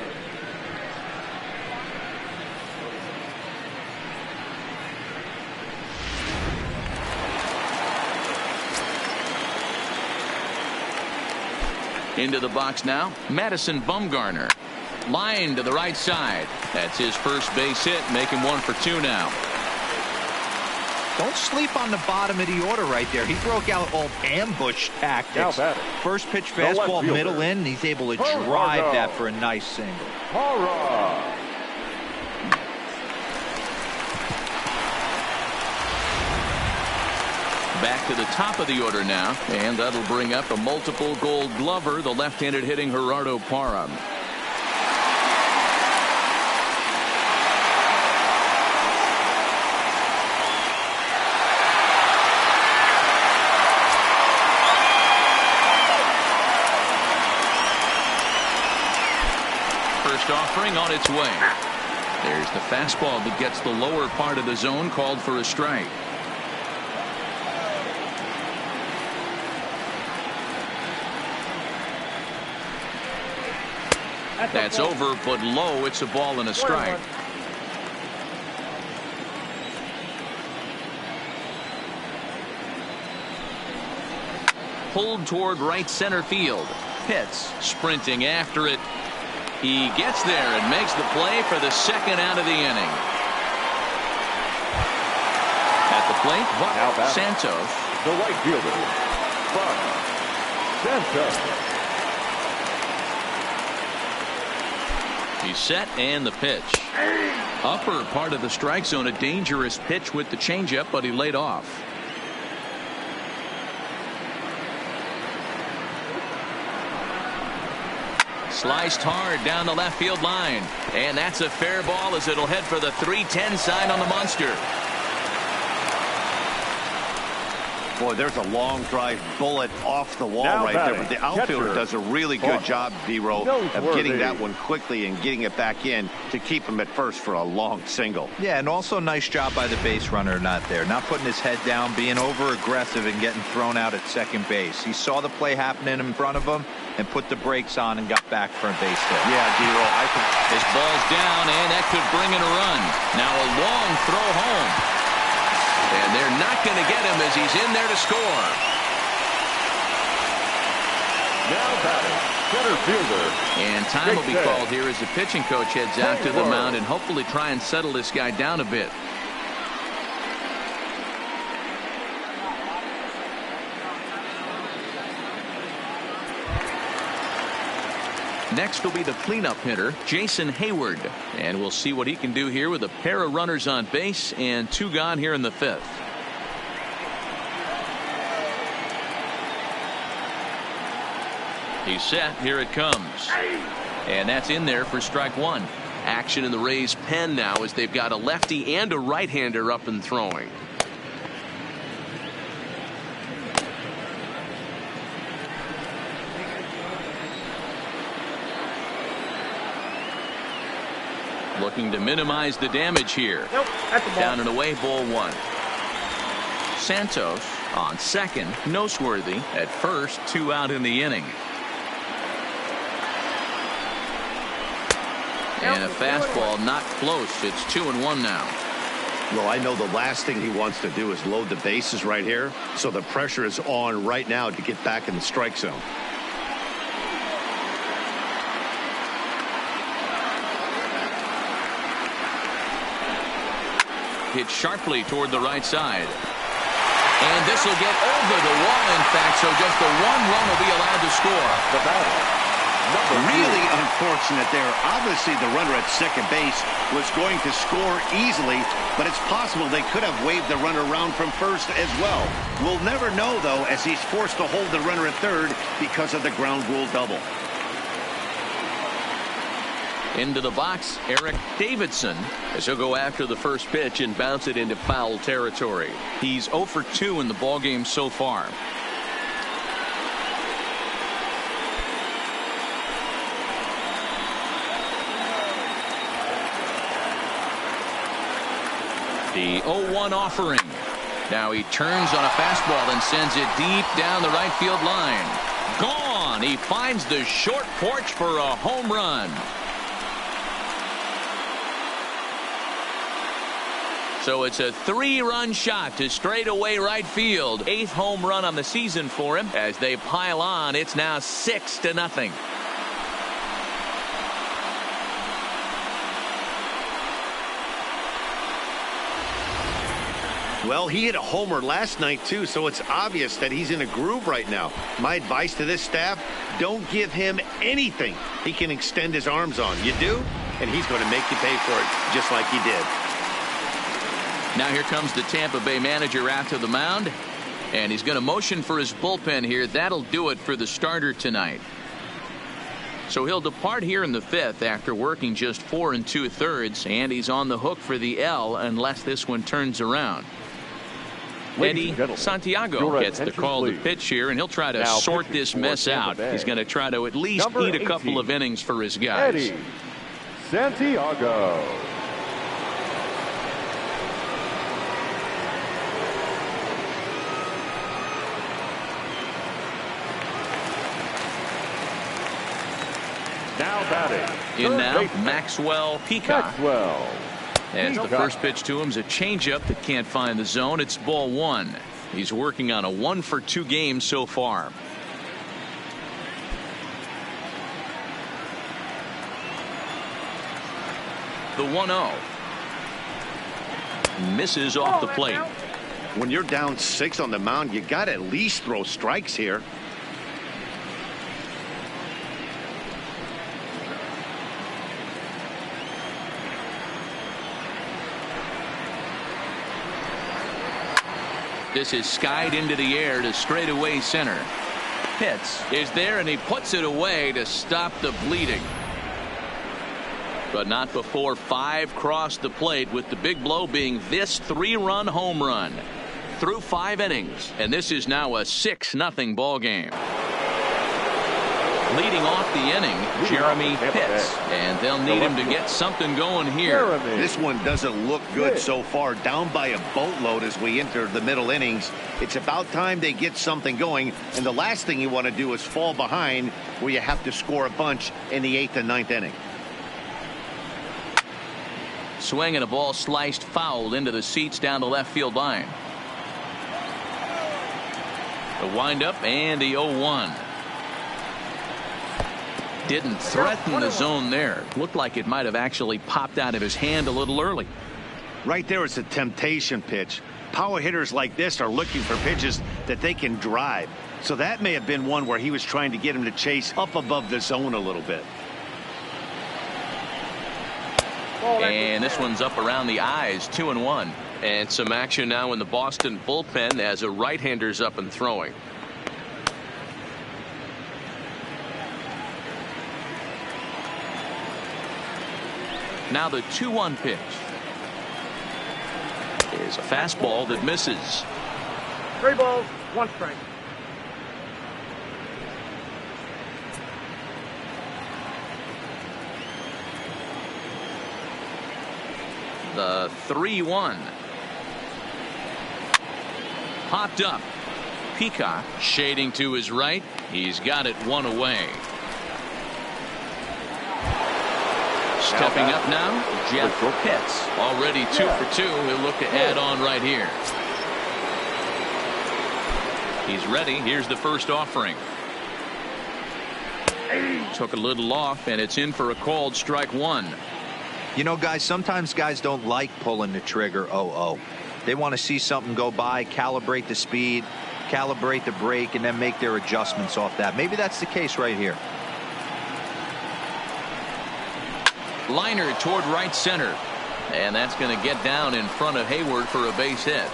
Speaker 1: Into the box now, Madison Bumgarner. Line to the right side. That's his first base hit, making 1 for 2 now.
Speaker 3: Don't sleep on the bottom of the order right there. He broke out old ambush tactics. First pitch fastball, middle in. He's able to drive that for a nice single.
Speaker 1: Back to the top of the order now, and that'll bring up a multiple Gold Glover, the left-handed hitting Gerardo Parra. Offering on its way. There's the fastball that gets the lower part of the zone, called for a strike. That's over, but low. It's a ball and a strike. Pulled toward right center field. Pitts sprinting after it. He gets there and makes the play for the second out of the inning. At the plate, Santos.
Speaker 4: The right fielder, Santos.
Speaker 1: He's set, and the pitch. Upper part of the strike zone, a dangerous pitch with the changeup, but he laid off. Sliced hard down the left field line, and that's a fair ball as it'll head for the 3-10 sign on the monster.
Speaker 2: Boy, there's a long drive bullet off the wall right there, but the outfielder does a really good job, D-Row, of getting that one quickly and getting it back in to keep him at first for a long single.
Speaker 3: Yeah, and also nice job by the base runner not putting his head down, being over aggressive and getting thrown out at second base. He saw the play happening in front of him and put the brakes on and got back for a base hit.
Speaker 2: Yeah, D-Row, I think
Speaker 1: this ball's down, and that could bring in a run. Now a long throw home. And they're not going to get him as he's in there to score.
Speaker 4: Now batting, center fielder.
Speaker 1: And time will be called here as the pitching coach heads out to the mound and hopefully try and settle this guy down a bit. Next will be the cleanup hitter, Jason Hayward. And we'll see what he can do here with a pair of runners on base and 2 gone here in the 5th. He's set. Here it comes. And that's in there for strike one. Action in the Rays' pen now as they've got a lefty and a right-hander up and throwing. Looking to minimize the damage here.
Speaker 5: Nope, that's a ball.
Speaker 1: Down and away, ball one. Santos on second, Noseworthy at first, 2 out in the inning. And a fastball not close. It's 2-1 now.
Speaker 2: Well, I know the last thing he wants to do is load the bases right here. So the pressure is on right now to get back in the strike zone.
Speaker 1: Hit sharply toward the right side. And this will get over the wall, in fact, so just the 1 run will be allowed to score.
Speaker 4: The batter,
Speaker 2: Really unfortunate there. Obviously, the runner at second base was going to score easily, but it's possible they could have waved the runner around from first as well. We'll never know, though, as he's forced to hold the runner at third because of the ground rule double.
Speaker 1: Into the box, Eric Davidson, as he'll go after the first pitch and bounce it into foul territory. He's 0 for 2 in the ballgame so far. The 0-1 offering. Now he turns on a fastball and sends it deep down the right field line. Gone. He finds the short porch for a home run. So it's a 3-run shot to straightaway right field. 8th home run on the season for him. As they pile on, it's now 6-0.
Speaker 2: Well, he hit a homer last night, too, so it's obvious that he's in a groove right now. My advice to this staff, don't give him anything he can extend his arms on. You do, and he's going to make you pay for it, just like he did.
Speaker 1: Now here comes the Tampa Bay manager out to the mound, and he's going to motion for his bullpen here. That'll do it for the starter tonight. So he'll depart here in the 5th after working just 4 2/3, and he's on the hook for the L unless this one turns around. Eddie Santiago gets the call to pitch here, and he'll try to sort this mess out. He's going to try to at least eat a couple of innings for his guys.
Speaker 4: Eddie Santiago. Now batting.
Speaker 1: In now, Maxwell Peacock.
Speaker 4: Maxwell.
Speaker 1: As the first pitch to him is a changeup that can't find the zone. It's ball 1. He's working on a 1 for 2 game so far. The 1-0. Misses off the plate.
Speaker 2: When you're down 6 on the mound, you got to at least throw strikes here.
Speaker 1: This is skied into the air to straightaway center. Pitts is there, and he puts it away to stop the bleeding. But not before 5 crossed the plate, with the big blow being this 3-run home run. Through 5 innings, and this is now a 6-0 ball game. Leading off the inning, Jeremy Pitts, and they'll need him to get something going here.
Speaker 2: This one doesn't look good so far, down by a boatload as we enter the middle innings. It's about time they get something going, and the last thing you want to do is fall behind where you have to score a bunch in the 8th and 9th inning.
Speaker 1: Swing and a ball sliced foul into the seats down the left field line. The windup and the 0-1. Didn't threaten the zone there. Looked like it might have actually popped out of his hand a little early.
Speaker 2: Right there, it's a temptation pitch. Power hitters like this are looking for pitches that they can drive. So that may have been one where he was trying to get him to chase up above the zone a little bit.
Speaker 1: And this one's up around the eyes, 2-1. And some action now in the Boston bullpen as a right-hander's up and throwing. Now the 2-1 pitch is a fastball that misses.
Speaker 5: 3 balls, 1 strike.
Speaker 1: The 3-1. Popped up. Peacock shading to his right. He's got it one away. Stepping up now, Jeff Pitts. Already 2 for 2. He'll look to add on right here. He's ready. Here's the first offering. Took a little off, and it's in for a called strike 1.
Speaker 3: You know, guys, sometimes guys don't like pulling the trigger 0-0. They want to see something go by, calibrate the speed, calibrate the brake, and then make their adjustments off that. Maybe that's the case right here.
Speaker 1: Liner toward right center. And that's going to get down in front of Hayward for a base hit.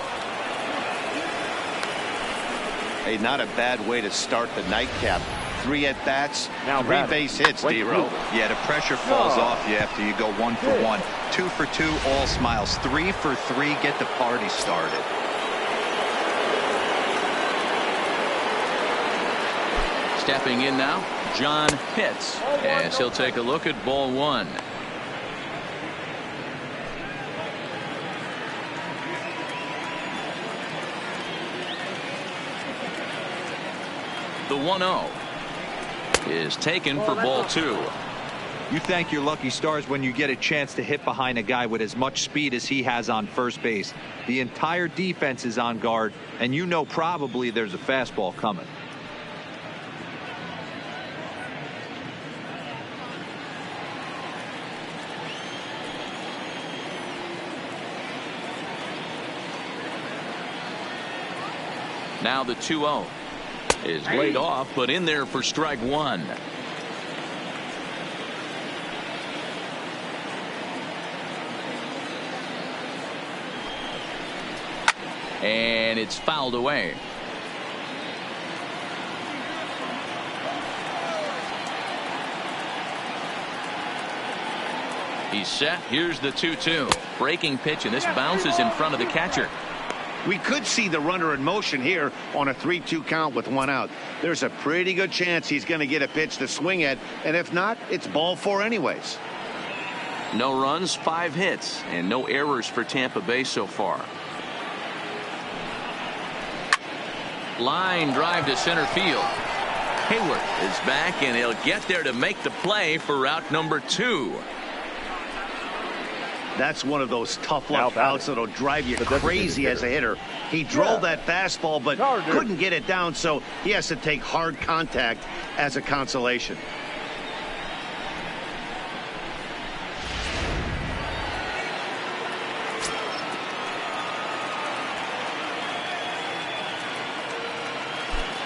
Speaker 2: Hey, not a bad way to start the nightcap. 3 at-bats, 3 base hits, D-Row.
Speaker 3: Yeah, the pressure falls off you after you go 1 for 1. 2 for 2, all smiles. 3 for 3, get the party started.
Speaker 1: Stepping in now, John Pitts, as he'll take a look at ball 1. The 1-0 is taken for ball 2.
Speaker 3: You thank your lucky stars when you get a chance to hit behind a guy with as much speed as he has on first base. The entire defense is on guard, and you know probably there's a fastball coming.
Speaker 1: Now the 2-0 is laid off, but in there for strike 1. And it's fouled away. He's set. Here's the 2-2. Breaking pitch, and this bounces in front of the catcher.
Speaker 2: We could see the runner in motion here on a 3-2 count with 1 out. There's a pretty good chance he's going to get a pitch to swing at, and if not, it's ball 4 anyways.
Speaker 1: No runs, 5 hits, and no errors for Tampa Bay so far. Line drive to center field. Hayward is back, and he'll get there to make the play for route number 2.
Speaker 2: That's one of those tough luck outs that'll drive you crazy as a hitter. He drove that fastball, but couldn't get it down, so he has to take hard contact as a consolation.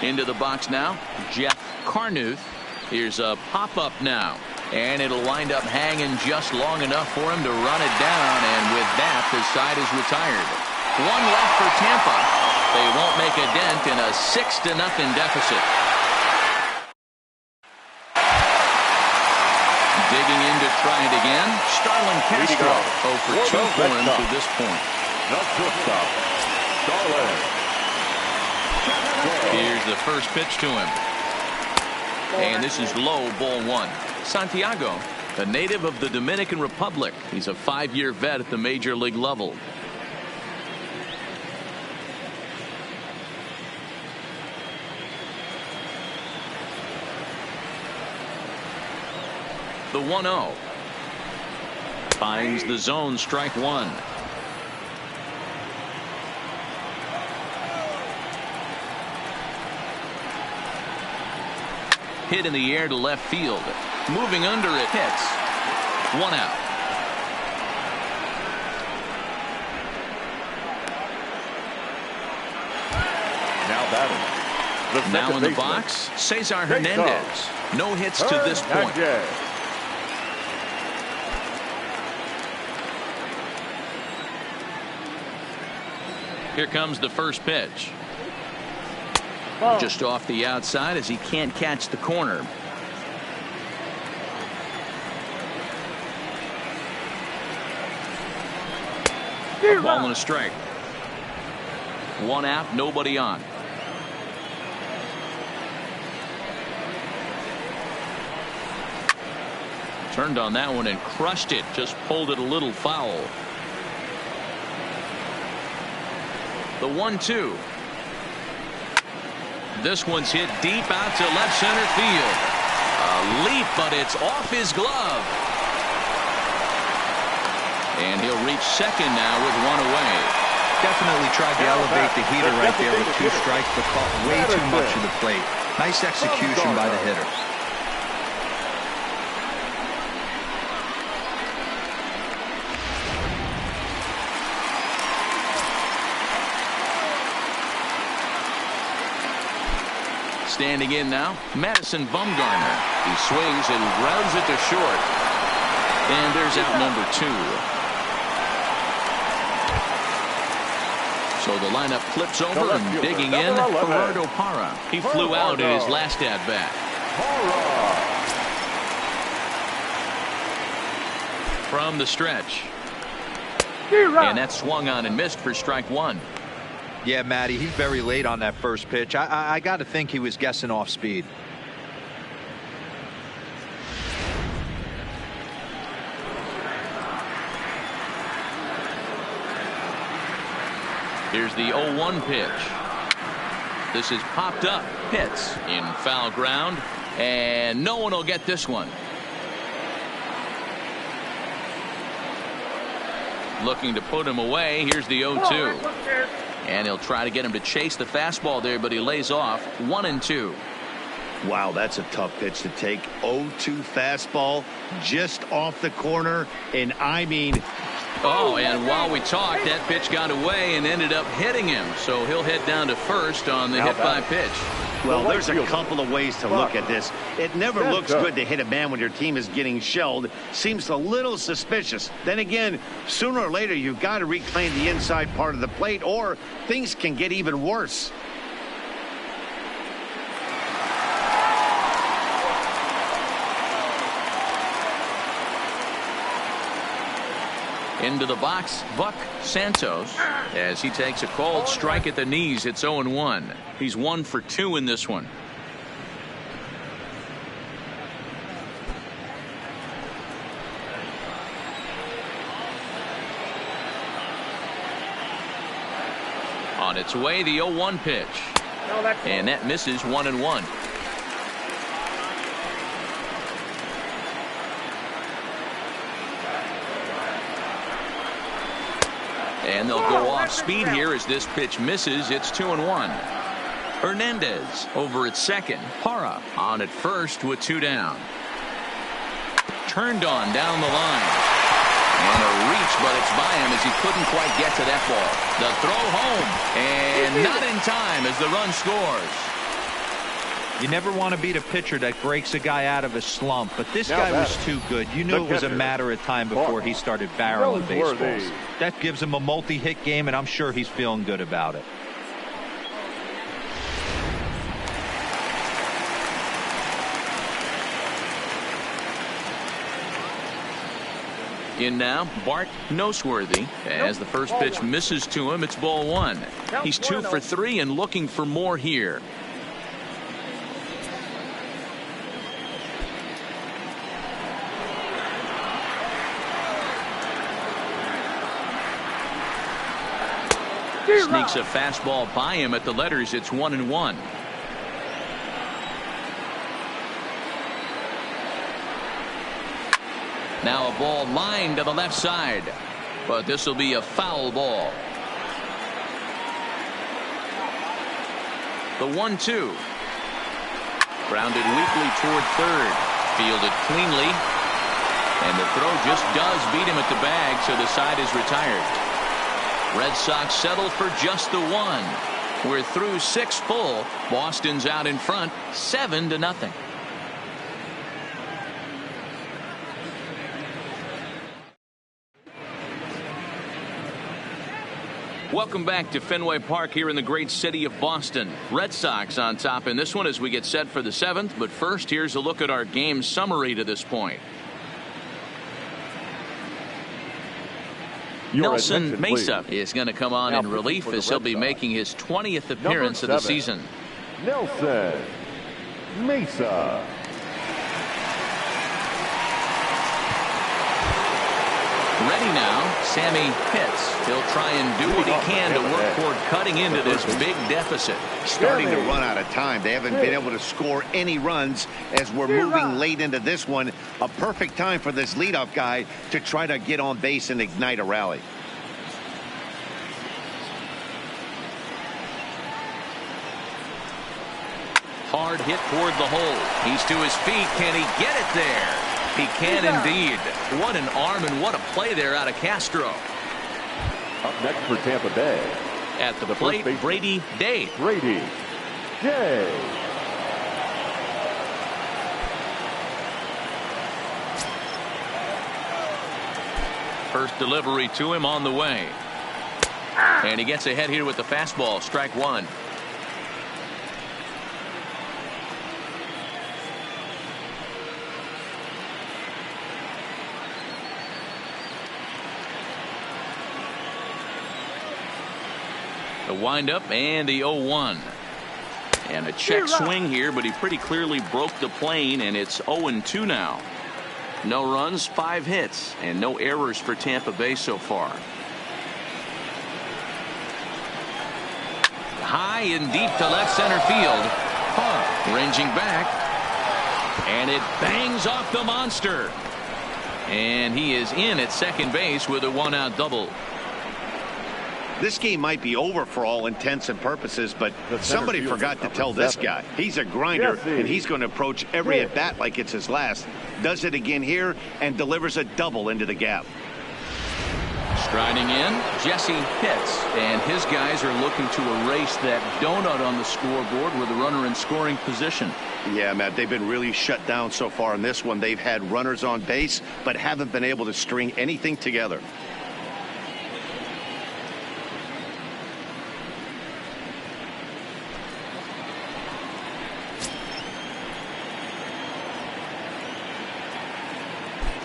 Speaker 1: Into the box now, Jeff Carnuth. Here's a pop-up now. And it'll wind up hanging just long enough for him to run it down. And with that, the side is retired. 1 left for Tampa. They won't make a dent in a 6-0 deficit. Digging in to try it again, Starlin Castro. 0 for 2 for him to this point. Here's the first pitch to him. And this is low, ball 1. Santiago, a native of the Dominican Republic. He's a 5-year vet at the major league level. The 1-0 finds the zone, strike 1. Hit in the air to left field. Moving under it, hits. 1 out.
Speaker 4: Now batting.
Speaker 1: Now in the box, Cesar Hernandez. No hits to this point. Here comes the first pitch. Just off the outside as he can't catch the corner. Ball and a strike. 1 out, nobody on. Turned on that one and crushed it. Just pulled it a little foul. The 1-2. This one's hit deep out to left center field. A leap, but it's off his glove. And he'll reach second now with one away.
Speaker 3: Definitely tried to elevate the heater right there with 2 strikes, but caught way too much of the plate. Nice execution by the hitter.
Speaker 1: Standing in now, Madison Bumgarner. He swings and grounds it to short. And there's out number 2. So the lineup flips over and digging in, Gerardo Parra. He flew out in his last at-bat. From the stretch. And that swung on and missed for strike 1.
Speaker 3: Yeah, Matty, he's very late on that first pitch. I got to think he was guessing off speed.
Speaker 1: Here's the 0-1 pitch. This is popped up. Hits in foul ground. And no one will get this one. Looking to put him away. Here's the 0-2. And he'll try to get him to chase the fastball there, but he lays off. 1-2.
Speaker 2: Wow, that's a tough pitch to take. 0-2 fastball just off the corner. And I mean,
Speaker 1: oh, and while we talked, that pitch got away and ended up hitting him. So he'll head down to first on the hit by pitch.
Speaker 2: Well, there's a couple of ways to look at this. It never looks good to hit a man when your team is getting shelled. Seems a little suspicious. Then again, sooner or later, you've got to reclaim the inside part of the plate, or things can get even worse.
Speaker 1: Into the box, Buck Santos, as he takes a cold strike at the knees. It's 0-1. He's 1 for 2 in this one. On its way, the 0-1 pitch. And that misses 1-1. And they'll go off speed here as this pitch misses. It's 2-1. Hernandez over at second. Parra on at first with 2 down. Turned on down the line. And a reach, but it's by him as he couldn't quite get to that ball. The throw home. And not in time as the run scores.
Speaker 3: You never want to beat a pitcher that breaks a guy out of a slump, but this guy was too good. You knew it was a matter of time before he started barreling baseballs. That gives him a multi-hit game, and I'm sure he's feeling good about it.
Speaker 1: In now, Bart Noseworthy. As the first pitch misses to him, it's ball 1. He's 2 for 3 and looking for more here. Sneaks a fastball by him at the letters. It's 1-1. Now a ball lined to the left side, but this will be a foul ball. The 1-2. Grounded weakly toward third. Fielded cleanly. And the throw just does beat him at the bag, so the side is retired. Red Sox settle for just the 1. We're through 6 full. Boston's out in front 7-0. Welcome back to Fenway Park here in the great city of Boston. Red Sox on top in this one as we get set for the 7th. But first, here's a look at our game summary to this point. Nelson Mesa is going to come on in relief as he'll be making his 20th appearance of the season.
Speaker 4: Nelson Mesa.
Speaker 1: Ready now, Sammy hits. He'll try and do what he can to work toward cutting into this big deficit.
Speaker 2: Starting to run out of time. They haven't been able to score any runs as we're moving late into this one. A perfect time for this leadoff guy to try to get on base and ignite a rally.
Speaker 1: Hard hit toward the hole. He's to his feet. Can he get it there? He can indeed. What an arm and what a play there out of Castro.
Speaker 4: Up next for Tampa Bay.
Speaker 1: At the plate, Brady Day.
Speaker 4: Brady Day.
Speaker 1: First delivery to him on the way. And he gets ahead here with the fastball. Strike one. The windup and the 0-1. And a check swing here, but he pretty clearly broke the plane, and it's 0-2 now. No runs, 5 hits, and no errors for Tampa Bay so far. High and deep to left center field. Ranging back. And it bangs off the monster. And he is in at second base with a 1-out double.
Speaker 2: This game might be over for all intents and purposes, but somebody forgot to tell this guy. He's a grinder, and he's going to approach every at-bat like it's his last. Does it again here and delivers a double into the gap.
Speaker 1: Striding in, Jesse hits, and his guys are looking to erase that donut on the scoreboard with a runner in scoring position.
Speaker 2: Yeah, Matt, they've been really shut down so far in this one. They've had runners on base, but haven't been able to string anything together.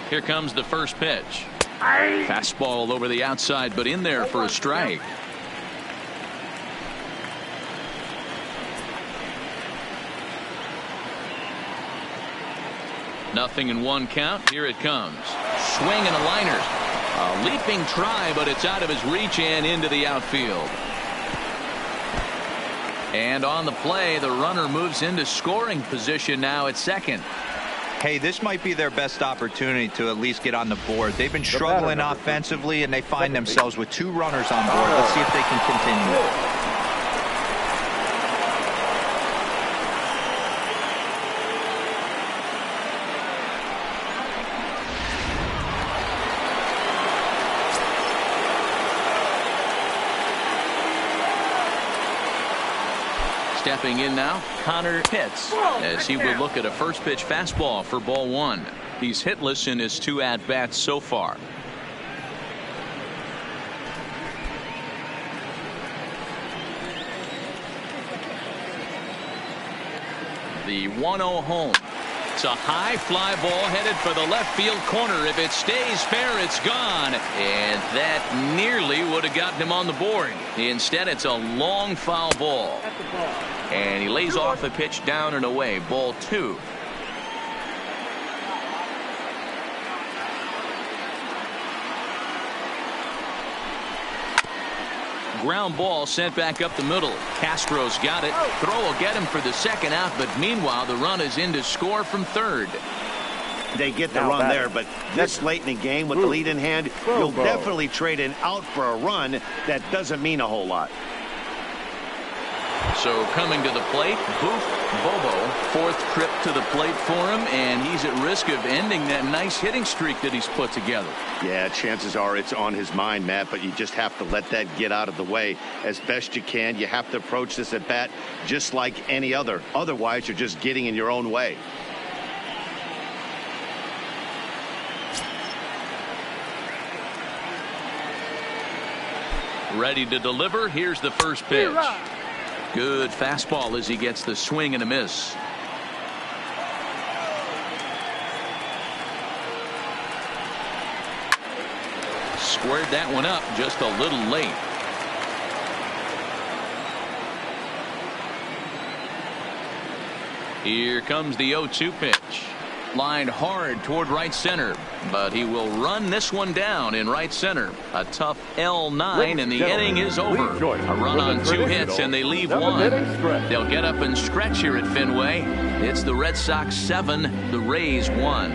Speaker 1: Here comes the first pitch. Fastball over the outside, but in there for a strike. Nothing in 1 count. Here it comes. Swing and a liner. A leaping try, but it's out of his reach and into the outfield. And on the play, the runner moves into scoring position now at second.
Speaker 3: Hey, this might be their best opportunity to at least get on the board. They've been struggling offensively, and they find themselves with 2 runners on board. Let's see if they can continue.
Speaker 1: Stepping in now, Connor hits as he will look at a first pitch fastball for ball 1. He's hitless in his 2 at-bats so far. The 1-0 home. It's a high fly ball headed for the left field corner. If it stays fair, it's gone. And that nearly would have gotten him on the board. Instead, it's a long foul ball. And he lays off the pitch down and away. Ball 2. Ground ball sent back up the middle. Castro's got it. Throw will get him for the second out, but meanwhile the run is in to score from third.
Speaker 2: They get the run there, but this late in the game with the lead in hand, you'll definitely trade an out for a run. That doesn't mean a whole lot.
Speaker 1: So coming to the plate, Bobo, 4th trip to the plate for him, and he's at risk of ending that nice hitting streak that he's put together.
Speaker 2: Yeah, chances are it's on his mind, Matt, but you just have to let that get out of the way as best you can. You have to approach this at bat just like any other. Otherwise, you're just getting in your own way.
Speaker 1: Ready to deliver. Here's the first pitch. Good fastball as he gets the swing and a miss. Squared that one up just a little late. Here comes the 0-2 pitch. Lined hard toward right center, but he will run this one down in right center. A tough L9, and the inning is over. A run on 2 hits, and they leave 1. They'll get up and stretch here at Fenway. It's the Red Sox 7, the Rays 1.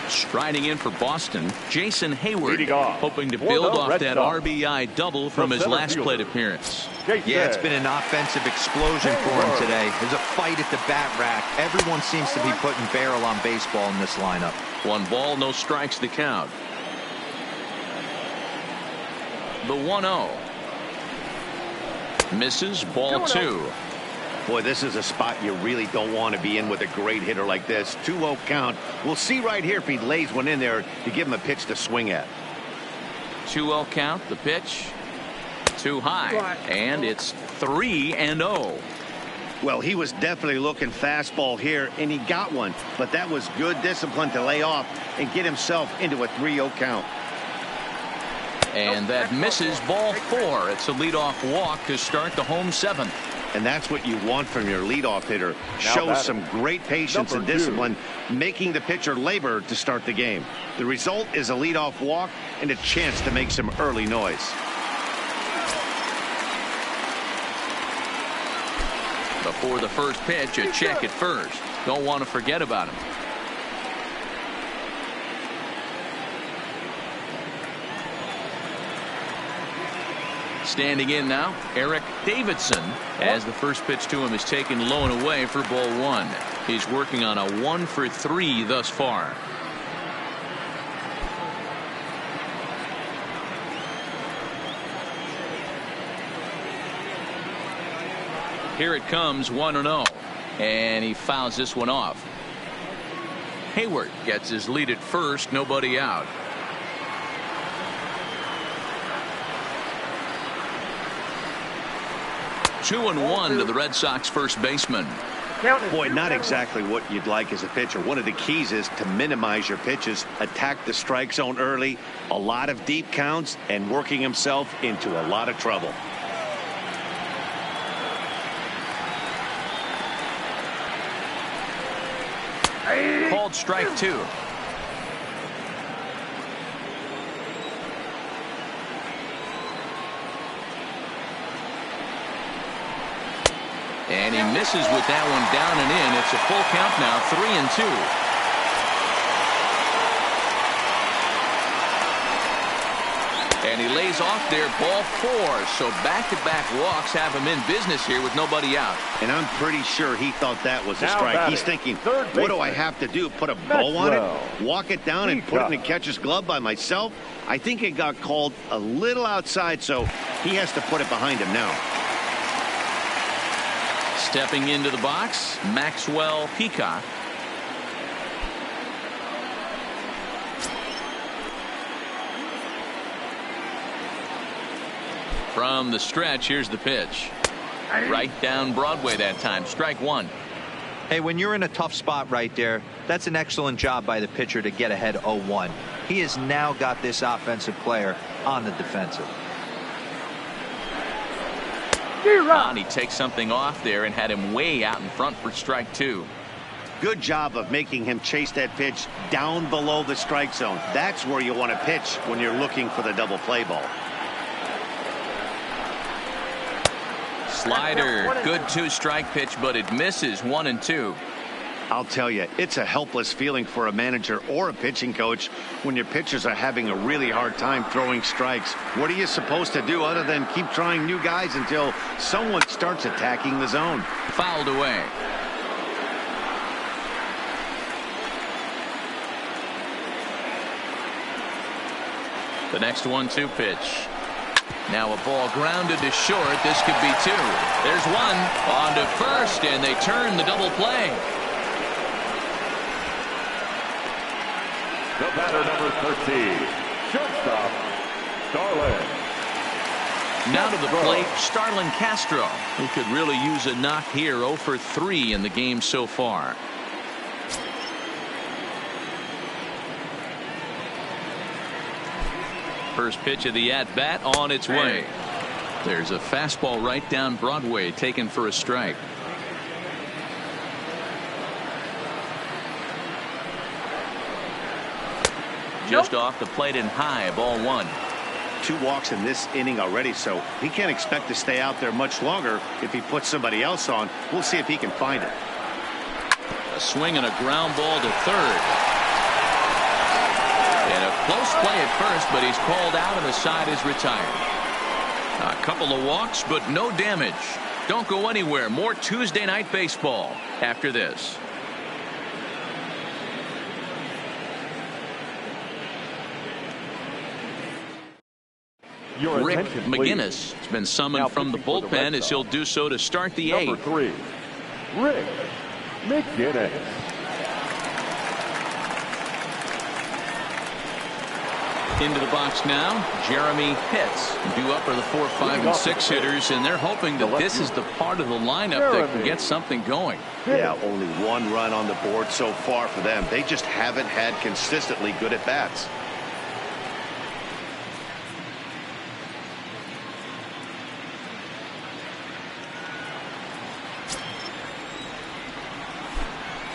Speaker 1: Striding in for Boston, Jason Hayward, hoping to build off that RBI double from his last plate appearance.
Speaker 3: Yeah, it's been an offensive explosion for him today. There's a fight at the bat rack. Everyone seems to be putting barrel on baseball in this lineup.
Speaker 1: 1 ball, no strikes the count. The 1-0. Misses, ball 2.
Speaker 2: Boy, this is a spot you really don't want to be in with a great hitter like this. 2-0 count. We'll see right here if he lays one in there to give him a pitch to swing at.
Speaker 1: 2-0 count, the pitch. Too high, and it's 3-0.
Speaker 2: Well, he was definitely looking fastball here, and he got one. But that was good discipline to lay off and get himself into a 3-0 count.
Speaker 1: And that misses, ball 4. It's a leadoff walk to start the home 7th.
Speaker 2: And that's what you want from your leadoff hitter. Shows some great patience and discipline, making the pitcher labor to start the game. The result is a leadoff walk and a chance to make some early noise.
Speaker 1: Before the first pitch, a check at first. Don't want to forget about him. Standing in now, Eric Davidson, as the first pitch to him is taken low and away for ball 1. He's working on a 1 for 3 thus far. Here it comes, 1-0, and he fouls this one off. Hayward gets his lead at first, nobody out. 2-1 to the Red Sox first baseman.
Speaker 2: Boy, not exactly what you'd like as a pitcher. One of the keys is to minimize your pitches, attack the strike zone early, a lot of deep counts, and working himself into a lot of trouble.
Speaker 1: Called strike 2. And he misses with that one down and in. It's a full count now, 3-2. And he lays off there, ball 4. So back-to-back walks have him in business here with nobody out.
Speaker 2: And I'm pretty sure he thought that was a strike. He's thinking, what do I have to do? Put a bow on it? Walk it down and put it in the catcher's glove by myself? I think it got called a little outside, so he has to put it behind him now.
Speaker 1: Stepping into the box, Maxwell Peacock. From the stretch, here's the pitch. Right down Broadway that time. Strike 1.
Speaker 3: Hey, when you're in a tough spot right there, that's an excellent job by the pitcher to get ahead 0-1. He has now got this offensive player on the defensive.
Speaker 1: And he takes something off there and had him way out in front for strike 2.
Speaker 2: Good job of making him chase that pitch down below the strike zone. That's where you want to pitch when you're looking for the double play ball.
Speaker 1: Slider, good 2-strike pitch, but it misses. 1-2.
Speaker 2: I'll tell you, it's a helpless feeling for a manager or a pitching coach when your pitchers are having a really hard time throwing strikes. What are you supposed to do other than keep trying new guys until someone starts attacking the zone?
Speaker 1: Fouled away. The next 1-2 pitch. Now a ball grounded to short. This could be 2. There's 1 on to first, and they turn the double play.
Speaker 4: The batter, number 13, shortstop, Starlin.
Speaker 1: Now to the plate, Starlin Castro, who could really use a knock here. 0 for 3 in the game so far. First pitch of the at-bat on its way. There's a fastball right down Broadway taken for a strike. Just off the plate and high, ball 1.
Speaker 2: 2 walks in this inning already, so he can't expect to stay out there much longer if he puts somebody else on. We'll see if he can find it.
Speaker 1: A swing and a ground ball to third. And a close play at first, but he's called out and the side is retired. A couple of walks, but no damage. Don't go anywhere. More Tuesday Night Baseball after this. Rick McGinnis has been summoned from the bullpen as he'll do so to start the 8th.
Speaker 4: Number 3, Rick McGinnis.
Speaker 1: Into the box now, Jeremy Pitts. Due up are the 4, 5, and 6 hitters, and they're hoping that this is the part of the lineup that can get something going.
Speaker 2: Yeah, only 1 run on the board so far for them. They just haven't had consistently good at bats.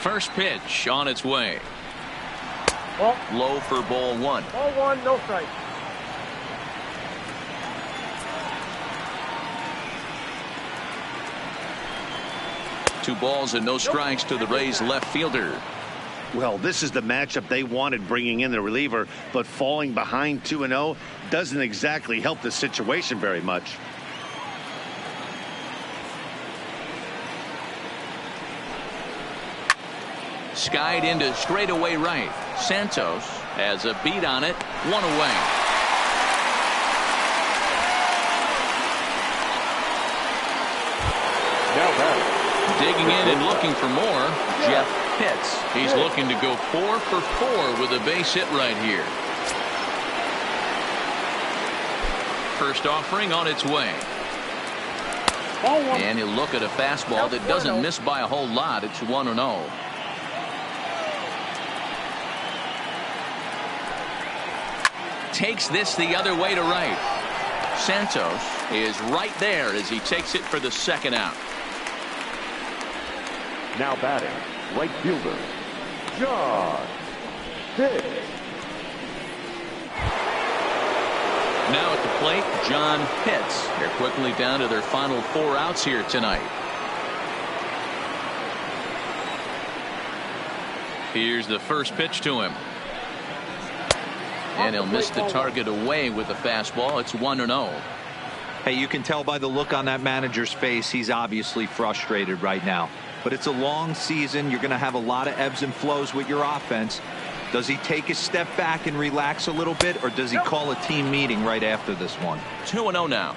Speaker 1: First pitch on its way.
Speaker 5: Ball.
Speaker 1: Low for ball 1.
Speaker 5: Ball 1, no strike.
Speaker 1: Two balls and no strikes to the Rays left fielder.
Speaker 2: Well, this is the matchup they wanted, bringing in the reliever, but falling behind 2-0 doesn't exactly help the situation very much.
Speaker 1: Skied into straightaway right. Santos has a beat on it. 1 away.
Speaker 4: Now batting.
Speaker 1: Digging in and looking for more, Jeff Pitts. He's looking to go 4 for 4 with a base hit right here. First offering on its way. And he'll look at a fastball that doesn't miss by a whole lot. It's 1-0. Takes this the other way to right. Santos is right there as he takes it for the second out.
Speaker 4: Now batting, right fielder, John Pitts.
Speaker 1: Now at the plate, John Pitts. They're quickly down to their final 4 outs here tonight. Here's the first pitch to him. And he'll miss the target away with the fastball. It's 1-0.
Speaker 3: Hey, you can tell by the look on that manager's face, he's obviously frustrated right now. But it's a long season. You're going to have a lot of ebbs and flows with your offense. Does he take a step back and relax a little bit, or does he call a team meeting right after this one?
Speaker 1: 2-0 now.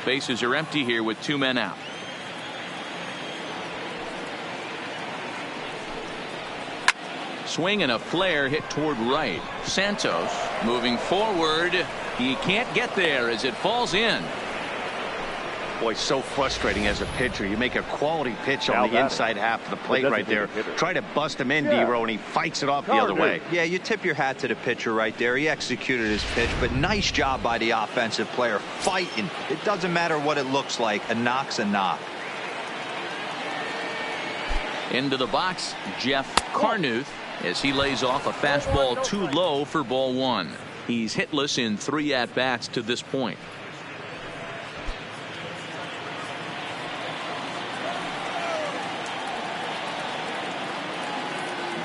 Speaker 1: Bases are empty here with 2 men out. Swing and a flare hit toward right. Santos moving forward. He can't get there as it falls in.
Speaker 2: Boy, so frustrating as a pitcher. You make a quality pitch on the inside half of the plate right there. Try to bust him in, D-Row, and he fights it off the other way.
Speaker 3: Yeah, you tip your hat to the pitcher right there. He executed his pitch, but nice job by the offensive player fighting. It doesn't matter what it looks like. A knock's a knock.
Speaker 1: Into the box, Jeff Carnuth, as he lays off a fastball too low for ball 1. He's hitless in 3 at-bats to this point.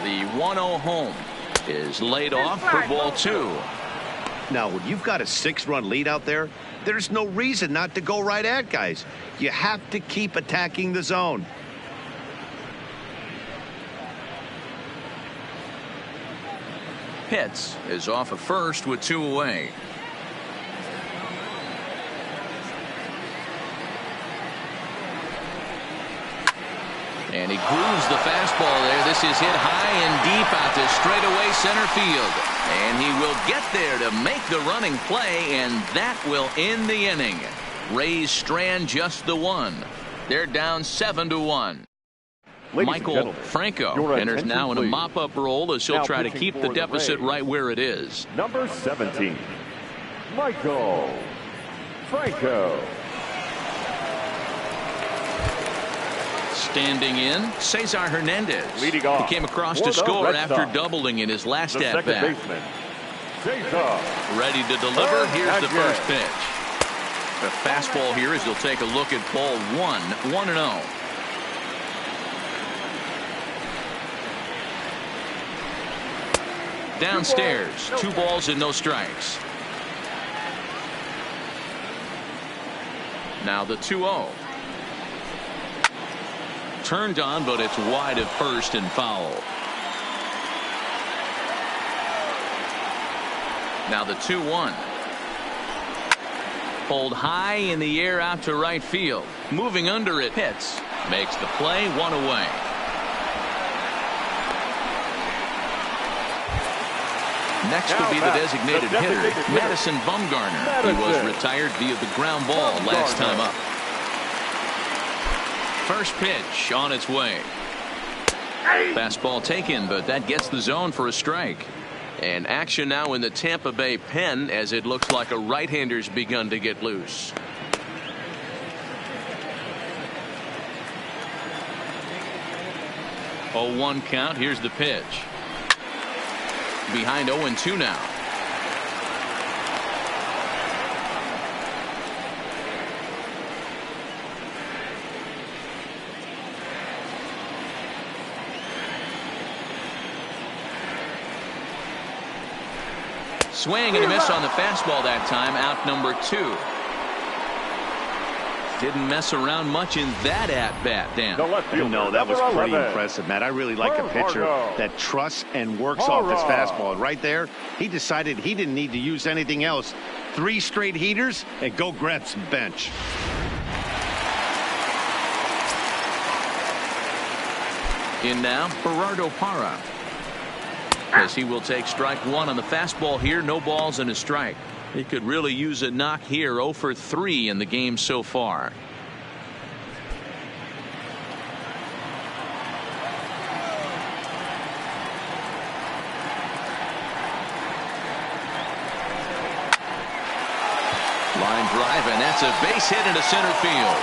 Speaker 1: The 1-0 home is laid off for ball 2.
Speaker 2: Now, when you've got a 6-run lead out there, there's no reason not to go right at guys. You have to keep attacking the zone.
Speaker 1: Pitts is off at first with 2 away. And he grooves the fastball there. This is hit high and deep out to straightaway center field. And he will get there to make the running play, and that will end the inning. Rays strand just the 1. They're down 7-1.
Speaker 4: Ladies and
Speaker 1: Michael
Speaker 4: gentlemen,
Speaker 1: Franco
Speaker 4: your
Speaker 1: enters now in a
Speaker 4: attention, please.
Speaker 1: mop-up role as he'll
Speaker 4: Now
Speaker 1: try to
Speaker 4: pitching
Speaker 1: keep
Speaker 4: for
Speaker 1: the
Speaker 4: the
Speaker 1: deficit
Speaker 4: Rays.
Speaker 1: right where it is.
Speaker 4: Number 17, Michael Franco.
Speaker 1: Standing in, Cesar Hernandez.
Speaker 4: Leading off
Speaker 1: He came across
Speaker 4: for
Speaker 1: to
Speaker 4: the
Speaker 1: score
Speaker 4: Red
Speaker 1: after
Speaker 4: Sox,
Speaker 1: doubling in his last
Speaker 4: the second
Speaker 1: at-bat.
Speaker 4: baseman, Cesar.
Speaker 1: Ready to deliver. Here's the
Speaker 4: Hernandez.
Speaker 1: first pitch. The fastball here as he'll take a look at ball 1-0. Downstairs, 2 balls and no strikes. Now the 2-0. Turned on, but it's wide at first and foul. Now the 2-1. Pulled high in the air out to right field. Moving under it, hits. Makes the play, 1 away. Next will be the designated hitter, Madison Bumgarner. He was retired via the ground ball last time up. First pitch on its way. Fastball taken, but that gets the zone for a strike. And action now in the Tampa Bay pen as it looks like a right-hander's begun to get loose. Oh, 1 count. Here's the pitch. Behind 0-2 now. Swing and a miss on the fastball that time. Out number 2. Didn't mess around much in that at-bat, Dan.
Speaker 2: No, that was pretty impressive, Matt. I really like a pitcher that trusts and works off his fastball. And right there, he decided he didn't need to use anything else. 3 straight heaters and go grab some bench.
Speaker 1: In now, Gerardo Parra. As he will take strike 1 on the fastball here. No balls and a strike. He could really use a knock here. 0 for 3 in the game so far. Line drive, and that's a base hit into center field.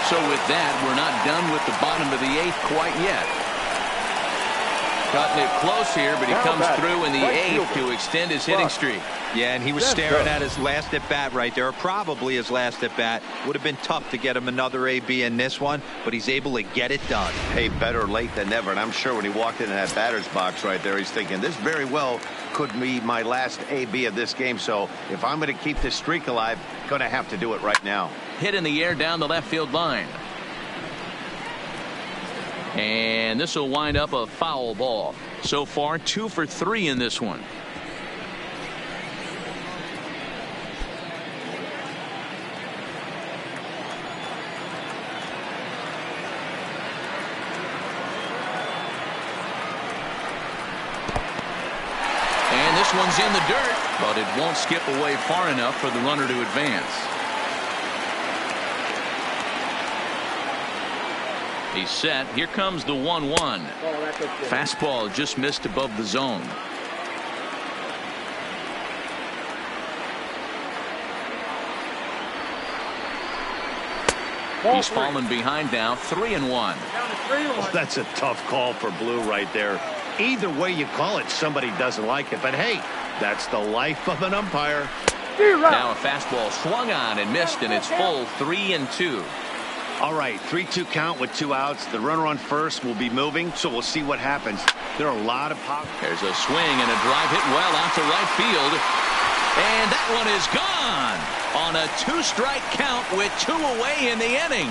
Speaker 1: So with that, we're not done with the bottom of the 8th quite yet. Cutting it close here, but he comes through in the 8th to extend his hitting streak.
Speaker 3: Yeah, and he was staring at his last at-bat right there, or probably his last at-bat. Would have been tough to get him another AB in this one, but he's able to get it done.
Speaker 2: Hey, better late than never. And I'm sure when he walked into that batter's box right there, he's thinking, this very well could be my last AB of this game. So if I'm going to keep this streak alive, going to have to do it right now.
Speaker 1: Hit in the air down the left field line. And this will wind up a foul ball. So far, 2 for 3 in this one. And this one's in the dirt, but it won't skip away far enough for the runner to advance. He's set. Here comes the 1-1. Fastball just missed above the zone. He's fallen behind now. 3-1.
Speaker 2: Oh, that's a tough call for Blue right there. Either way you call it, somebody doesn't like it. But hey, that's the life of an umpire.
Speaker 1: Now a fastball swung on and missed, and it's full 3-2.
Speaker 2: All right, 3-2 count with 2 outs. The runner on first will be moving, so we'll see what happens. There are a lot of pop.
Speaker 1: There's a swing and a drive hit well out to right field. And that one is gone on a 2-strike count with 2 away in the inning.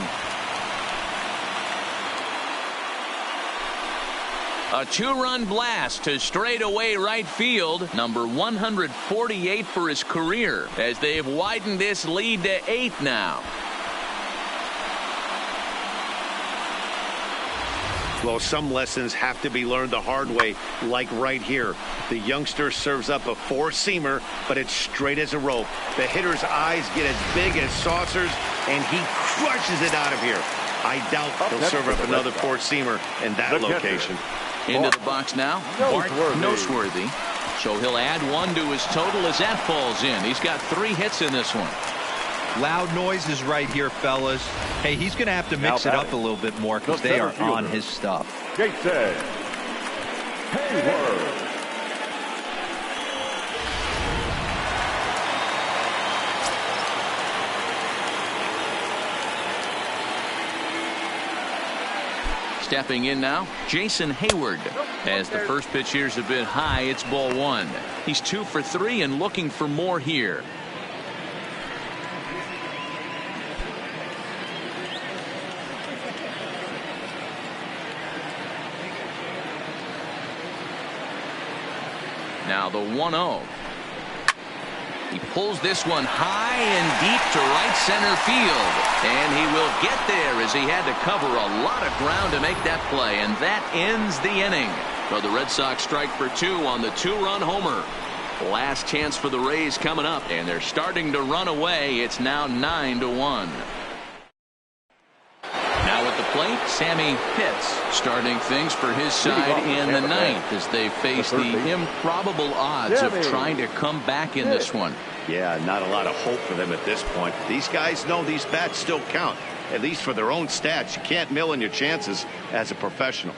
Speaker 1: A 2-run blast to straightaway right field. Number 148 for his career as they've widened this lead to 8 now.
Speaker 2: Well, some lessons have to be learned the hard way, like right here. The youngster serves up a 4-seamer, but it's straight as a rope. The hitter's eyes get as big as saucers, and he crushes it out of here. I doubt he'll serve up another four-seamer in that location.
Speaker 1: Into the box now, Bart Noseworthy. So he'll add one to his total as that falls in. He's got 3 hits in this one.
Speaker 3: Loud noises right here, fellas. Hey, he's going to have to mix it up a little bit more because they are on his stuff.
Speaker 4: Jason Hayward.
Speaker 1: Stepping in now, Jason Hayward. As the first pitch here's a bit high, it's ball 1. He's 2 for 3 and looking for more here. Now the 1-0. He pulls this one high and deep to right center field. And he will get there as he had to cover a lot of ground to make that play. And that ends the inning. So the Red Sox strike for 2 on the 2-run homer. Last chance for the Rays coming up. And they're starting to run away. It's now 9-1. Now at the plate, Sammy Pitts starting things for his side in the 9th as they face the improbable odds of trying to come back in this one.
Speaker 2: Yeah, not a lot of hope for them at this point. These guys know these bats still count, at least for their own stats. You can't mill in your chances as a professional.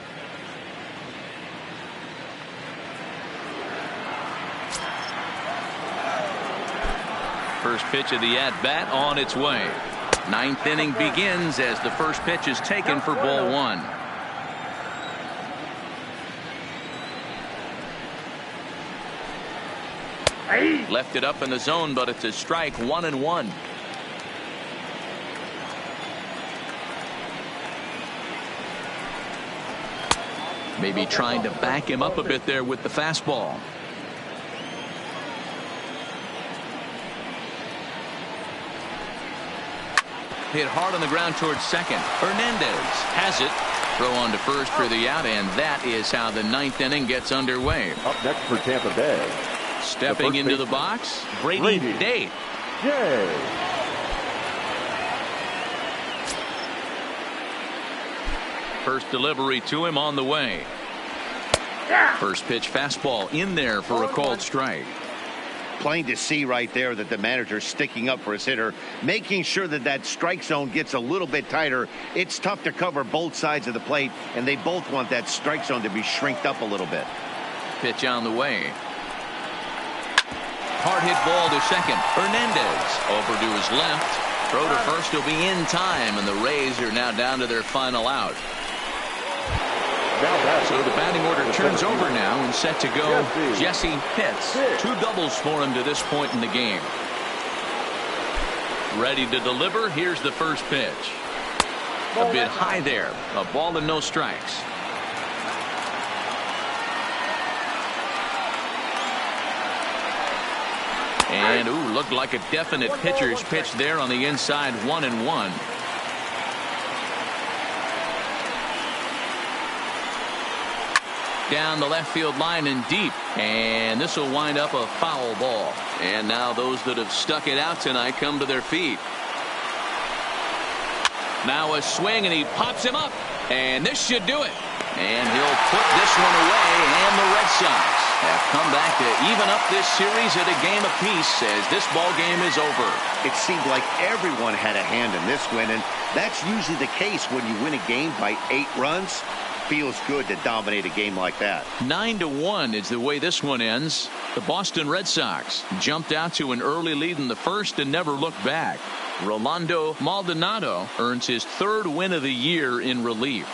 Speaker 1: First pitch of the at-bat on its way. 9th inning begins as the first pitch is taken for ball 1. Left it up in the zone, but it's a strike. 1-1. Maybe trying to back him up a bit there with the fastball. Hit hard on the ground towards second. Hernandez has it. Throw on to first for the out, and that is how the 9th inning gets underway.
Speaker 4: Up next for Tampa Bay.
Speaker 1: Stepping into the box, Brady Day.
Speaker 4: Yay!
Speaker 1: First delivery to him on the way. First pitch fastball in there for a called strike.
Speaker 2: Plain to see right there that the manager's sticking up for his hitter, making sure that that strike zone gets a little bit tighter. It's tough to cover both sides of the plate, and they both want that strike zone to be shrinked up a little bit.
Speaker 1: Pitch on the way. Hard hit ball to second. Hernandez over to his left. Throw to first will be in time, and the Rays are now down to their final out. So the batting order turns over now and set to go. Jesse Pitts. 2 doubles for him to this point in the game. Ready to deliver. Here's the first pitch. A bit high there. A ball and no strikes. And looked like a definite pitcher's pitch there on the inside. 1-1. Down the left field line and deep, and this will wind up a foul ball. And now those that have stuck it out tonight come to their feet. Now a swing, and he pops him up, and this should do it. And he'll put this one away, and the Red Sox have come back to even up this series at a game apiece as this ball game is over.
Speaker 2: It seemed like everyone had a hand in this win, and that's usually the case when you win a game by 8 runs. Feels good to dominate a game like that.
Speaker 1: 9-1 is the way this one ends. The Boston Red Sox jumped out to an early lead in the first and never looked back. Rolando Maldonado earns his 3rd win of the year in relief.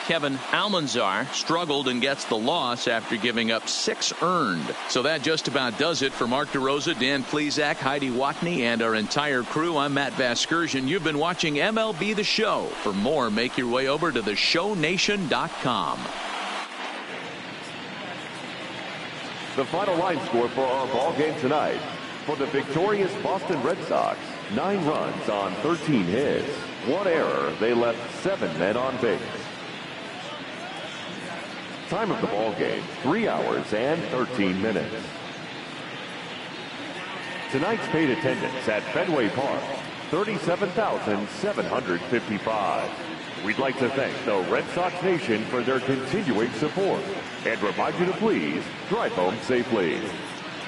Speaker 1: Kevin Almanzar struggled and gets the loss after giving up 6 earned. So that just about does it for Mark DeRosa, Dan Plesac, Heidi Watney, and our entire crew. I'm Matt Vasgersian. You've been watching MLB The Show. For more, make your way over to theshownation.com.
Speaker 4: The final line score for our ball game tonight. For the victorious Boston Red Sox, 9 runs on 13 hits. 1 error. They left 7 men on base. Time of the ball game, 3 hours and 13 minutes. Tonight's paid attendance at Fenway Park, 37,755. We'd like to thank the Red Sox Nation for their continuing support and remind you to please drive home safely.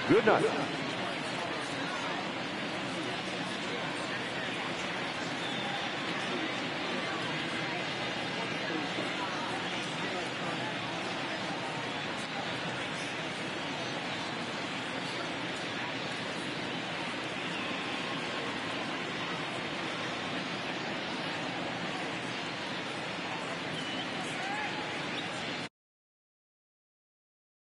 Speaker 4: Good night.